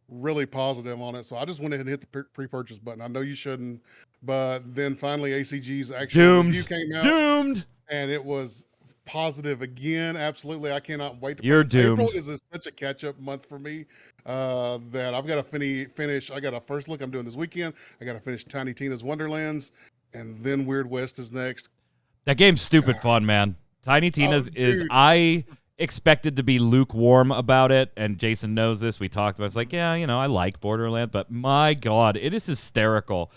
S4: really positive on it. So I just went ahead and hit the pre-purchase button. I know you shouldn't, but then finally ACG's actual review came out.
S2: Doomed.
S4: And it was positive again. Absolutely. I cannot wait to play
S2: You're
S4: this.
S2: doomed.
S4: April is such a catch-up month for me that I've got to finish. I got a first look I'm doing this weekend. I got to finish Tiny Tina's Wonderlands, and then Weird West is next.
S2: That game's stupid fun, man. Tiny Tina's I expected to be lukewarm about it, and Jason knows this. We talked about it. It's like, I like Borderlands, but my God, it is hysterical.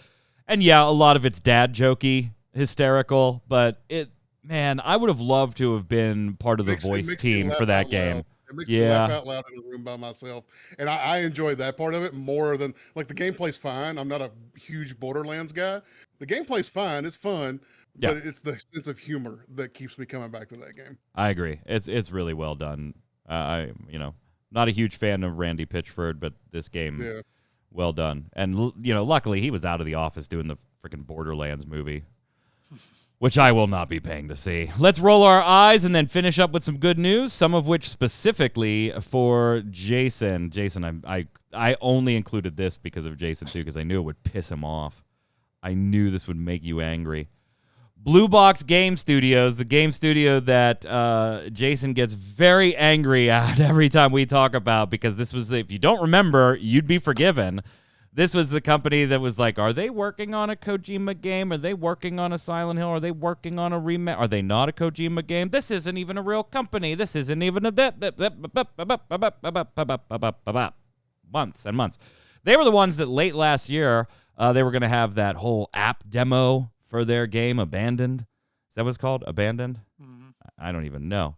S2: And yeah, a lot of it's dad jokey, hysterical, but man, I would have loved to have been part of the voice team for that game.
S4: It makes me laugh out loud in a room by myself. And I enjoyed that part of it more than, the gameplay's fine. I'm not a huge Borderlands guy. The gameplay's fine. It's fun. But it's the sense of humor that keeps me coming back to that game.
S2: I agree. It's really well done. Not a huge fan of Randy Pitchford, but this game,
S4: Yeah.
S2: well done. And, luckily he was out of the office doing the freaking Borderlands movie, which I will not be paying to see. Let's roll our eyes and then finish up with some good news, some of which specifically for Jason. Jason, I only included this because of Jason, too, because I knew it would piss him off. I knew this would make you angry. Blue Box Game Studios, the game studio that Jason gets very angry at every time we talk about, because this was, if you don't remember, you'd be forgiven. This was the company that was like, are they working on a Kojima game? Are they working on a Silent Hill? Are they working on a remake? Are they not a Kojima game? This isn't even a real company. This isn't even a months and months. They were the ones that late last year, they were going to have that whole app demo for their game, Abandoned. Is that what it's called? Abandoned? Mm-hmm. I don't even know.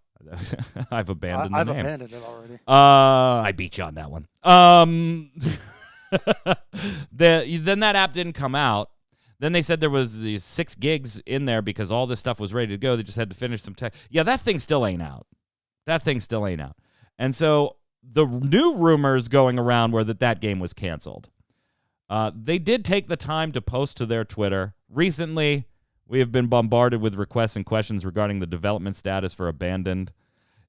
S2: I've abandoned the name.
S3: I've abandoned it already.
S2: I beat you on that one. Then that app didn't come out. Then they said there was these 6 gigs in there because all this stuff was ready to go. They just had to finish some tech. Yeah, that thing still ain't out. And so the new rumors going around were that game was canceled. They did take the time to post to their Twitter. Recently, we have been bombarded with requests and questions regarding the development status for Abandoned.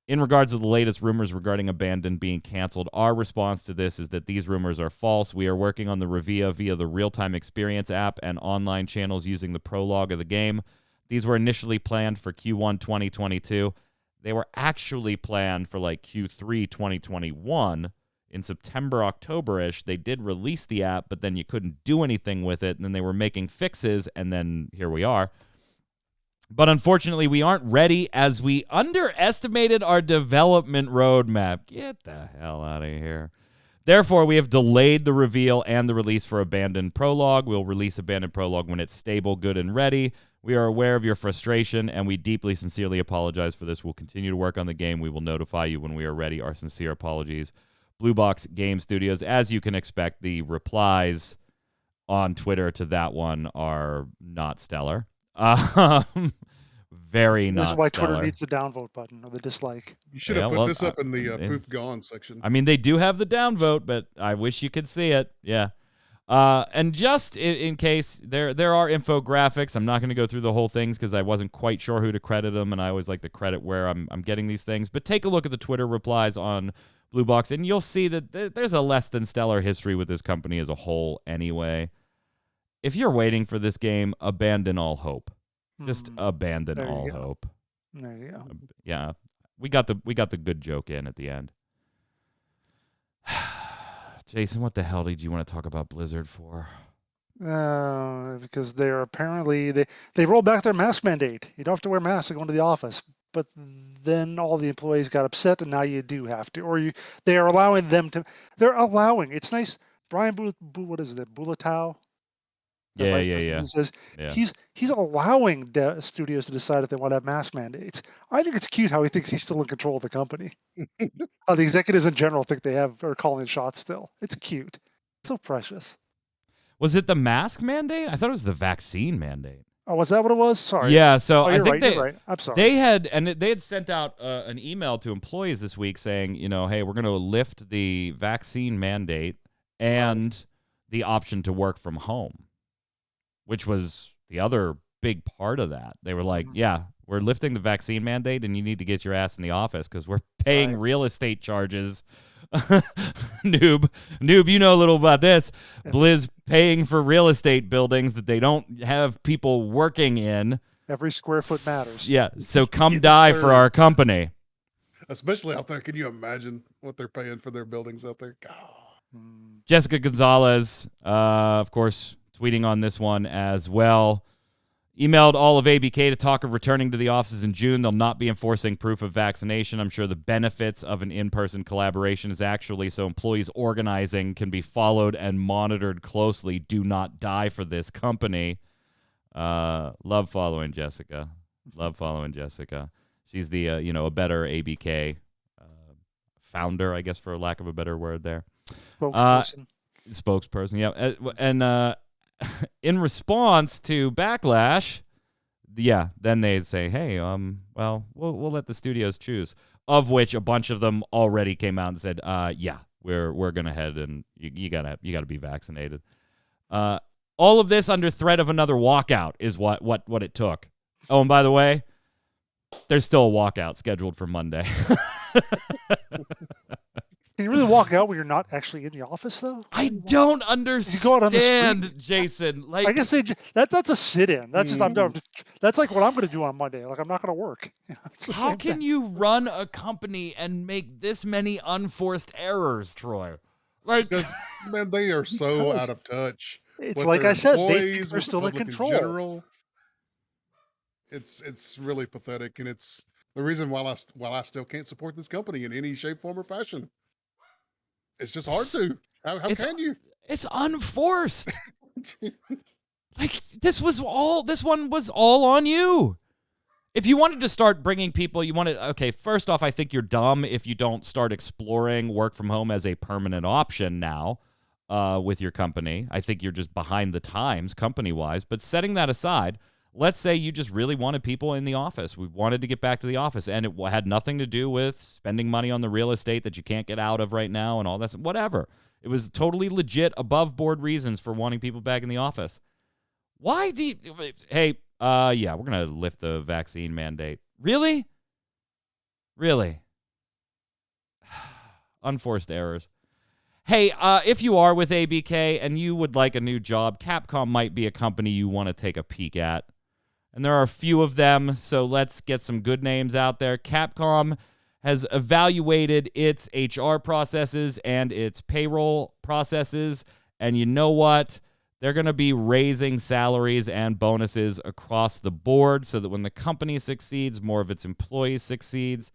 S2: In regards to the latest rumors regarding Abandoned being canceled, our response to this is that these rumors are false. We are working on the Revia via the real-time experience app and online channels using the prologue of the game. These were initially planned for Q1 2022. They were actually planned for like Q3 2021. In September, October-ish, they did release the app, but then you couldn't do anything with it, and then they were making fixes, and then here we are. But unfortunately, we aren't ready as we underestimated our development roadmap. Get the hell out of here. Therefore, we have delayed the reveal and the release for Abandoned Prologue. We'll release Abandoned Prologue when it's stable, good, and ready. We are aware of your frustration, and we deeply, sincerely apologize for this. We'll continue to work on the game. We will notify you when we are ready. Our sincere apologies. Blue Box Game Studios. As you can expect, the replies on Twitter to that one are not stellar. Very not stellar.
S3: This is why Twitter needs the downvote button or the dislike.
S4: You should have put this up in the POOF Gone section.
S2: I mean, they do have the downvote, but I wish you could see it. Yeah. And just in case, there are infographics. I'm not going to go through the whole things because I wasn't quite sure who to credit them, and I always like to credit where I'm getting these things. But take a look at the Twitter replies on Blue Box, and you'll see that there's a less than stellar history with this company as a whole anyway. If you're waiting for this game, abandon all hope. Just abandon all hope.
S3: There you go.
S2: Yeah. We got the good joke in at the end. Jason, what the hell did you want to talk about Blizzard for?
S3: Because they're apparently they rolled back their mask mandate. You don't have to wear masks to go into the office. But then all the employees got upset, and now you do have to. Or they are allowing them to. They're allowing. It's nice. Brian what is it? Bulatow?
S2: Yeah.
S3: He says he's allowing the studios to decide if they want to have mask mandates. I think it's cute how he thinks he's still in control of the company. How the executives in general think they are calling shots still. It's cute. So precious.
S2: Was it the mask mandate? I thought it was the vaccine mandate.
S3: Oh, was that what it was? Sorry.
S2: Yeah, so I think
S3: you're right. I'm sorry.
S2: They had sent out an email to employees this week saying, hey, we're going to lift the vaccine mandate and the option to work from home, which was the other big part of that. They were like, yeah, we're lifting the vaccine mandate, and you need to get your ass in the office because we're paying real estate charges. Noob, you know a little about this. Blizz paying for real estate buildings that they don't have people working in.
S3: Every square foot matters.
S2: Yeah, so come die for our company.
S4: Especially out there. Can you imagine what they're paying for their buildings out there? God.
S2: Jessica Gonzalez, of course, tweeting on this one as well. Emailed all of ABK to talk of returning to the offices in June. They'll not be enforcing proof of vaccination. I'm sure the benefits of an in-person collaboration is actually so employees organizing can be followed and monitored closely. Do not die for this company. Love following Jessica. She's the, a better ABK founder, I guess, for lack of a better word there. Spokesperson, yeah. And in response to backlash, then they'd say, hey, we'll let the studios choose. of which a bunch of them already came out and said, yeah, we're going to head and you gotta be vaccinated. All of this under threat of another walkout is what it took. Oh, and by the way, there's still a walkout scheduled for Monday.
S3: Can you really walk out when you're not actually in the office, though?
S2: I don't understand, Jason. Like,
S3: I guess that's a sit-in. That's that's like what I'm going to do on Monday. Like, I'm not going to work. It's the
S2: how
S3: same
S2: can
S3: thing.
S2: you run a company and make this many unforced errors, Troy? Like,
S4: Because, man, they are so
S3: Because
S4: out of touch.
S3: It's
S4: with
S3: like
S4: their
S3: I said, they think
S4: employees,
S3: they're
S4: with the
S3: still in
S4: public
S3: control.
S4: general. It's really pathetic, and it's the reason why I still can't support this company in any shape, form, or fashion. It's just hard to. How can you?
S2: it's unforced. Like, this one was all on you. If you wanted to start bringing people, okay, first off, I think you're dumb if you don't start exploring work from home as a permanent option now with your company. I think you're just behind the times company-wise. But setting that aside, let's say you just really wanted people in the office. We wanted to get back to the office, and it had nothing to do with spending money on the real estate that you can't get out of right now and all that. Whatever. It was totally legit, above-board reasons for wanting people back in the office. Why do you... Hey, yeah, we're going to lift the vaccine mandate. Really? Really? Unforced errors. Hey, if you are with ABK and you would like a new job, Capcom might be a company you want to take a peek at. And there are a few of them, so let's get some good names out there. Capcom has evaluated its HR processes and its payroll processes, and you know what? They're going to be raising salaries and bonuses across the board so that when the company succeeds, more of its employees succeeds.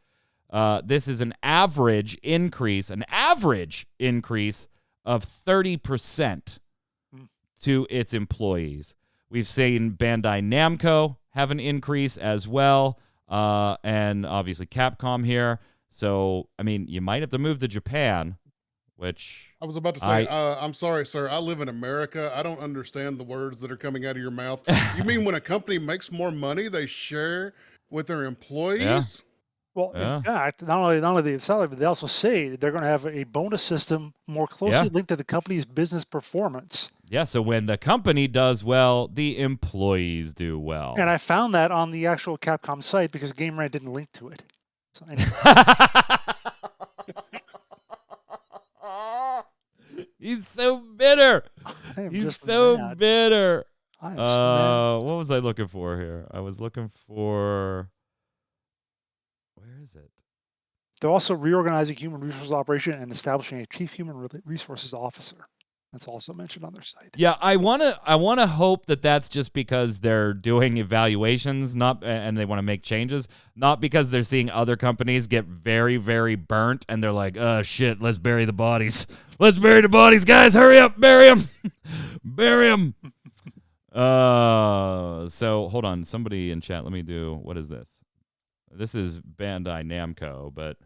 S2: This is an average increase of 30% to its employees. We've seen Bandai Namco have an increase as well, and obviously Capcom here. So, I mean, you might have to move to Japan, which...
S4: I was about to say, I'm sorry, sir. I live in America. I don't understand the words that are coming out of your mouth. You mean when a company makes more money, they share with their employees?
S2: Yeah.
S3: Well,
S2: Yeah.
S3: in fact, not only the salary, but they also say they're going to have a bonus system more closely linked to the company's business performance.
S2: Yeah, so when the company does well, the employees do well.
S3: And I found that on the actual Capcom site because Game Rant didn't link to it. So anyway.
S2: He's so bitter. He's
S3: just
S2: so
S3: mad.
S2: bitter.
S3: I am so mad.
S2: What was I looking for here? I was looking for... Where is it?
S3: They're also reorganizing human resources operation and establishing a chief human resources officer. That's also mentioned on their site.
S2: Yeah, I wanna hope that that's just because they're doing evaluations, and they want to make changes, not because they're seeing other companies get very, very burnt, and they're like, oh shit, let's bury the bodies. Let's bury the bodies, guys. Hurry up, bury them, bury them. So hold on, somebody in chat. Let me do. What is this? This is Bandai Namco, but.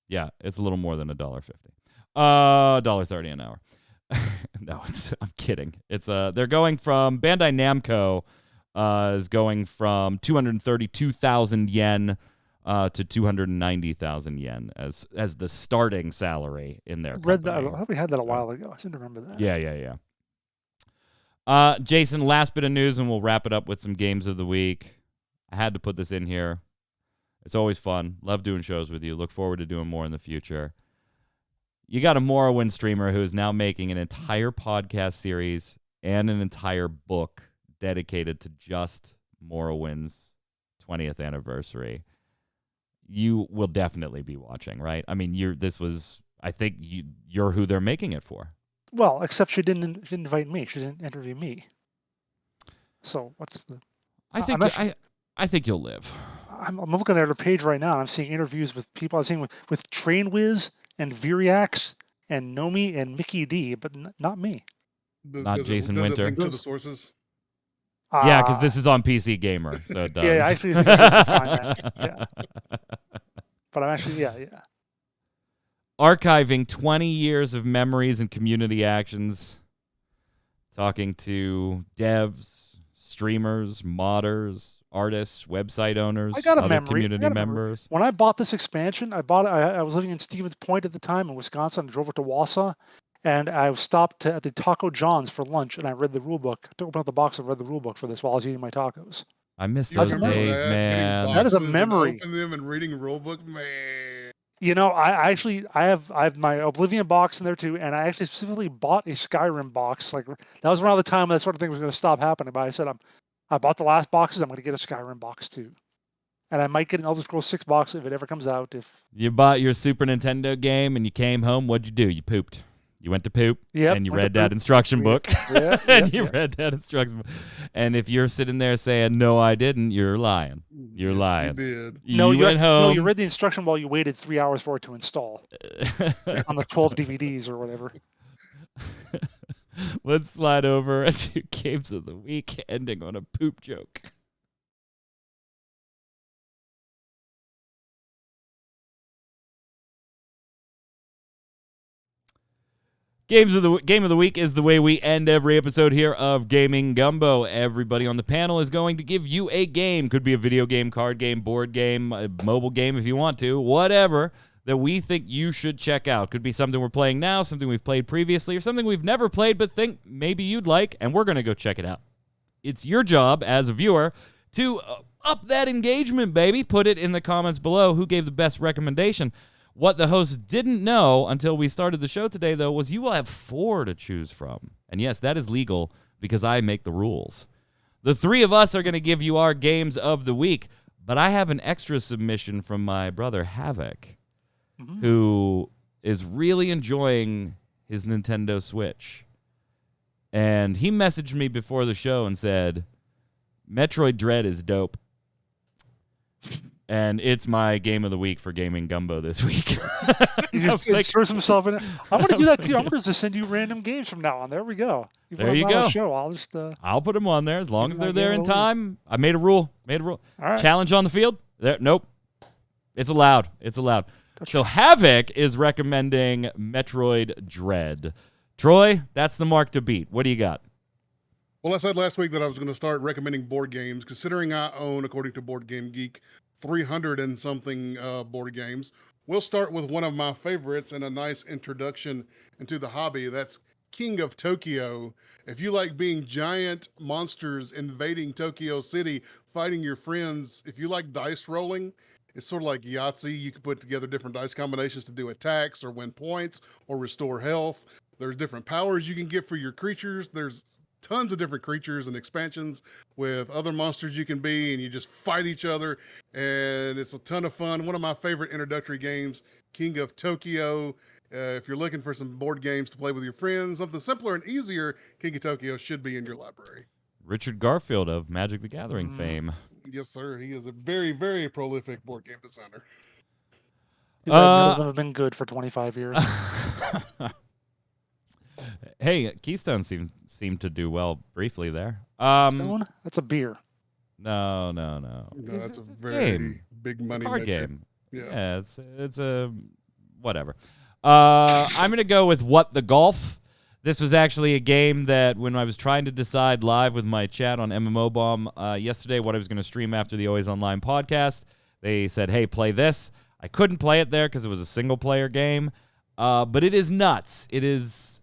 S2: Yeah, it's a little more than $1.50. $1.30 an hour. No, I'm kidding. It's they're going from Bandai Namco is going from 232,000 yen to 290,000 yen as the starting salary in their company.
S3: Read that. I thought we had that a while ago. I seem to remember that.
S2: Yeah. Jason, last bit of news, and we'll wrap it up with some games of the week. I had to put this in here. It's always fun. Love doing shows with you. Look forward to doing more in the future. You got a Morrowind streamer who is now making an entire podcast series and an entire book dedicated to just Morrowind's 20th anniversary. You will definitely be watching, right? I mean, I think you're who they're making it for.
S3: Well, except she didn't invite me. She didn't interview me. So what's the?
S2: I think you'll live.
S3: I'm looking at her page right now. And I'm seeing interviews with people. I'm seeing with Trainwiz and Viriax and Nomi and Mickey D, but not me.
S2: Not Jason Winter.
S4: Link to the sources.
S2: Yeah, because this is on PC Gamer, so it does.
S3: Yeah, I actually think I can find that. Yeah. But I'm actually, yeah.
S2: Archiving 20 years of memories and community actions. talking to devs, streamers, modders, artists, website owners,
S3: I got a
S2: other
S3: memory.
S2: community members.
S3: When I bought this expansion, I was living in Stevens Point at the time in Wisconsin. I drove up to Wausau, and I stopped at the Taco John's for lunch, and I read the rule book. I opened up the box and read the rule book for this while I was eating my tacos.
S2: I miss
S4: You
S2: those
S4: remember
S2: days,
S4: that?
S2: man.
S4: Getting
S3: That is a
S4: boxes and
S3: memory.
S4: opening them and reading rule book, man.
S3: You know, I have my Oblivion box in there too, and I actually specifically bought a Skyrim box. Like that was around the time that sort of thing was going to stop happening. But I said I bought the last boxes. I'm going to get a Skyrim box too, and I might get an Elder Scrolls 6 box if it ever comes out. If
S2: You bought your Super Nintendo game and you came home, what'd you do? You pooped. You went to poop,
S3: Yep,
S2: and you
S3: went to
S2: read that
S3: poop.
S2: instruction book.
S3: Yeah,
S2: and
S3: yep,
S2: you
S3: yep.
S2: read that instruction book. And if you're sitting there saying, no, I didn't, you're lying. You're
S4: Yes,
S2: lying.
S4: You did.
S2: You went home.
S3: No, you read the instruction while you waited 3 hours for it to install on the 12 DVDs or whatever.
S2: Let's slide over to Games of the Week, ending on a poop joke. Game of the Week is the way we end every episode here of Gaming Gumbo. Everybody on the panel is going to give you a game. Could be a video game, card game, board game, a mobile game if you want to, whatever that we think you should check out. Could be something we're playing now, something we've played previously, or something we've never played but think maybe you'd like, and we're going to go check it out. It's your job as a viewer to up that engagement, baby. Put it in the comments below who gave the best recommendation. What the host didn't know until we started the show today, though, was you will have 4 to choose from. And yes, that is legal because I make the rules. The 3 of us are going to give you our games of the week, but I have an extra submission from my brother Havoc, who is really enjoying his Nintendo Switch. And he messaged me before the show and said, Metroid Dread is dope. And it's my game of the week for Gaming Gumbo this week.
S3: He just inserts himself in it. I'm going to do that too. I'm going to just send you random games from now on. There we go.
S2: There you
S3: On the
S2: go.
S3: show, I'll just.
S2: I'll put them on there as long as
S3: my
S2: they're there
S3: game
S2: in
S3: of the week.
S2: time. I made a rule.
S3: All right.
S2: Challenge on the field? There. Nope. It's allowed. It's allowed. So Havoc is recommending Metroid Dread. Troy, that's the mark to beat. What do you got?
S4: Well, I said last week that I was going to start recommending board games, considering I own, according to Board Game Geek, 300 and something board games. We'll start with one of my favorites and a nice introduction into the hobby. That's King of Tokyo. If you like being giant monsters invading Tokyo City, fighting your friends, if you like dice rolling, it's sort of like Yahtzee. You can put together different dice combinations to do attacks or win points or restore health. There's different powers you can get for your creatures. There's tons of different creatures and expansions with other monsters you can be, and you just fight each other, and it's a ton of fun. One of my favorite introductory games, King of Tokyo. If you're looking for some board games to play with your friends, something simpler and easier, King of Tokyo should be in your library.
S2: Richard Garfield of Magic the Gathering fame.
S4: Yes, sir. He is a very, very prolific board game designer.
S3: None of them have been good for 25 years.
S2: Hey, Keystone seemed to do well briefly there.
S3: Stone? That's a beer.
S2: No.
S4: No, that's a
S2: It's
S4: very
S2: game.
S4: big money
S2: Card
S4: maker.
S2: game.
S4: Yeah.
S2: It's a whatever. I'm gonna go with What the Golf. This was actually a game that when I was trying to decide live with my chat on MMO Bomb yesterday what I was going to stream after the Always Online podcast, they said, hey, play this. I couldn't play it there because it was a single-player game, but it is nuts. It is...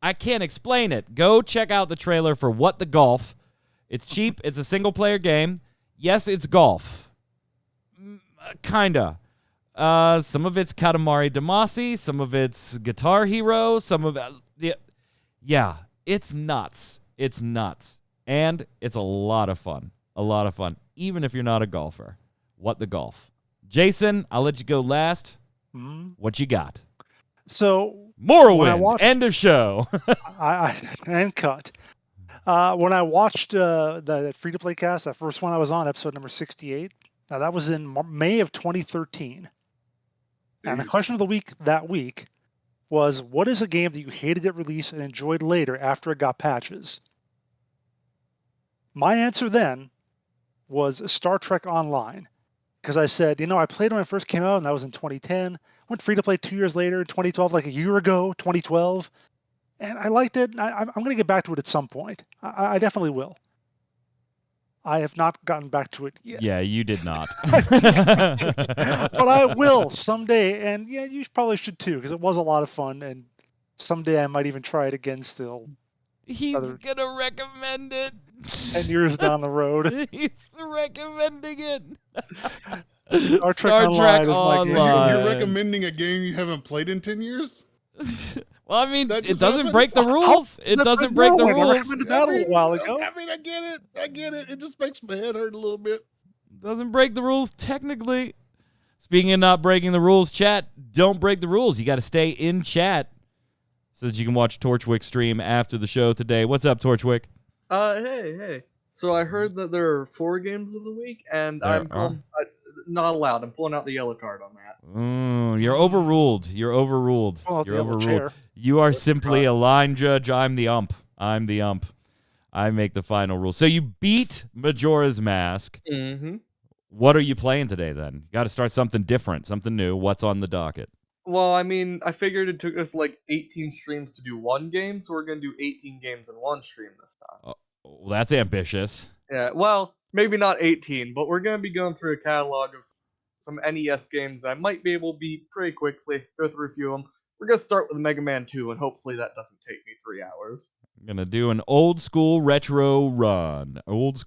S2: I can't explain it. Go check out the trailer for What the Golf. It's cheap. It's a single-player game. Yes, it's golf. Kinda. Some of it's Katamari Damacy, some of it's Guitar Hero, some of it... Yeah, it's nuts. It's nuts. And it's a lot of fun. A lot of fun, even if you're not a golfer. What the Golf. Jason, I'll let you go last. What you got?
S3: So
S2: Morrowind. End of show.
S3: And cut. When I watched the free-to-play cast, that first one I was on, episode number 68, that was in May of 2013. And the question of the week that week was, what is a game that you hated at release and enjoyed later after it got patches? My answer then was Star Trek Online. Because I said, I played when it first came out, and that was in 2010. Went free to play 2 years later, in 2012, like a year ago, 2012. and I liked it. And I'm going to get back to it at some point. I definitely will. I have not gotten back to it yet.
S2: Yeah, you did not.
S3: But I will someday, and yeah, you probably should too, because it was a lot of fun, and someday I might even try it again still.
S2: He's
S3: Other-
S2: gonna recommend it.
S3: 10 years down the road.
S2: He's recommending it.
S3: Star Trek Online is my game.
S4: You're recommending a game you haven't played in 10 years?
S2: Well, I mean,
S4: That
S2: it
S4: just
S2: doesn't
S4: happens?
S2: break the rules. It doesn't break the
S3: I
S2: rules.
S3: recommended that a little while ago.
S4: I mean, I get it. It just makes my head hurt a little bit.
S2: Doesn't break the rules technically. Speaking of not breaking the rules, chat, don't break the rules. You got to stay in chat so that you can watch Torchwick stream after the show today. What's up, Torchwick?
S5: Hey. So I heard that there are 4 games of the week, and
S2: There
S5: I'm not allowed. I'm pulling out the yellow card on that.
S2: You're overruled. You're overruled. You're overruled. You are simply a line judge. I'm the ump. I make the final rule. So you beat Majora's Mask.
S5: Mm-hmm.
S2: What are you playing today then? You got to start something different, something new. What's on the docket?
S5: Well, I mean, I figured it took us like 18 streams to do one game, so we're going to do 18 games in one stream this time.
S2: Well, that's ambitious.
S5: Yeah, well, maybe not 18, but we're going to be going through a catalog of some NES games I might be able to beat pretty quickly, go through a few of them. We're going to start with Mega Man 2, and hopefully that doesn't take me 3 hours.
S2: I'm going to do an old school retro run.
S4: This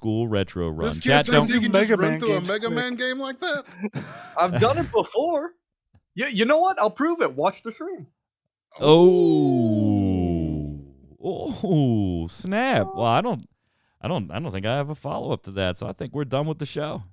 S2: Chat,
S4: kid thinks
S2: don't...
S4: he can
S3: Mega
S4: just run
S3: Man
S4: through a
S3: games
S4: Mega
S3: quick.
S4: Man game like that?
S5: I've done it before. You know what? I'll prove it. Watch the stream.
S2: Oh, snap. Well, I don't think I have a follow-up to that, so I think we're done with the show.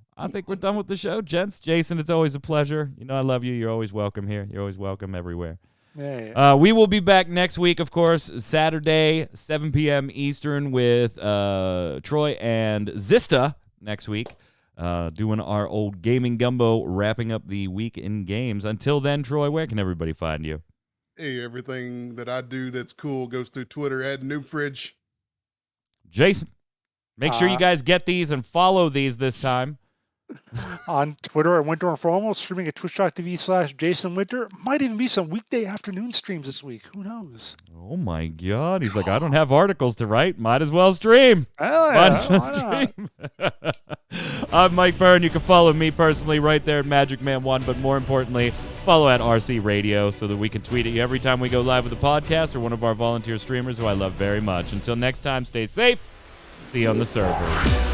S2: Gents. Jason, it's always a pleasure. You know I love you. You're always welcome here. You're always welcome everywhere.
S3: Yeah.
S2: We will be back next week, of course, Saturday, 7 p.m. Eastern with Troy and Zista next week, doing our old Gaming Gumbo, wrapping up the week in games. Until then, Troy, where can everybody find you?
S4: Hey, everything that I do that's cool goes through Twitter at NoobFridge.
S2: Jason, make sure you guys get these and follow these this time.
S3: On Twitter at Winter and Formal, streaming at twitch.tv/JasonWinter. Might even be some weekday afternoon streams this week. Who knows?
S2: Oh my God. He's like, I don't have articles to write. Might as well stream. I'm Mike Byrne. You can follow me personally right there at Magic Man 1, but more importantly, follow at RC Radio so that we can tweet at you every time we go live with a podcast or one of our volunteer streamers who I love very much. Until next time, stay safe. See you on the servers.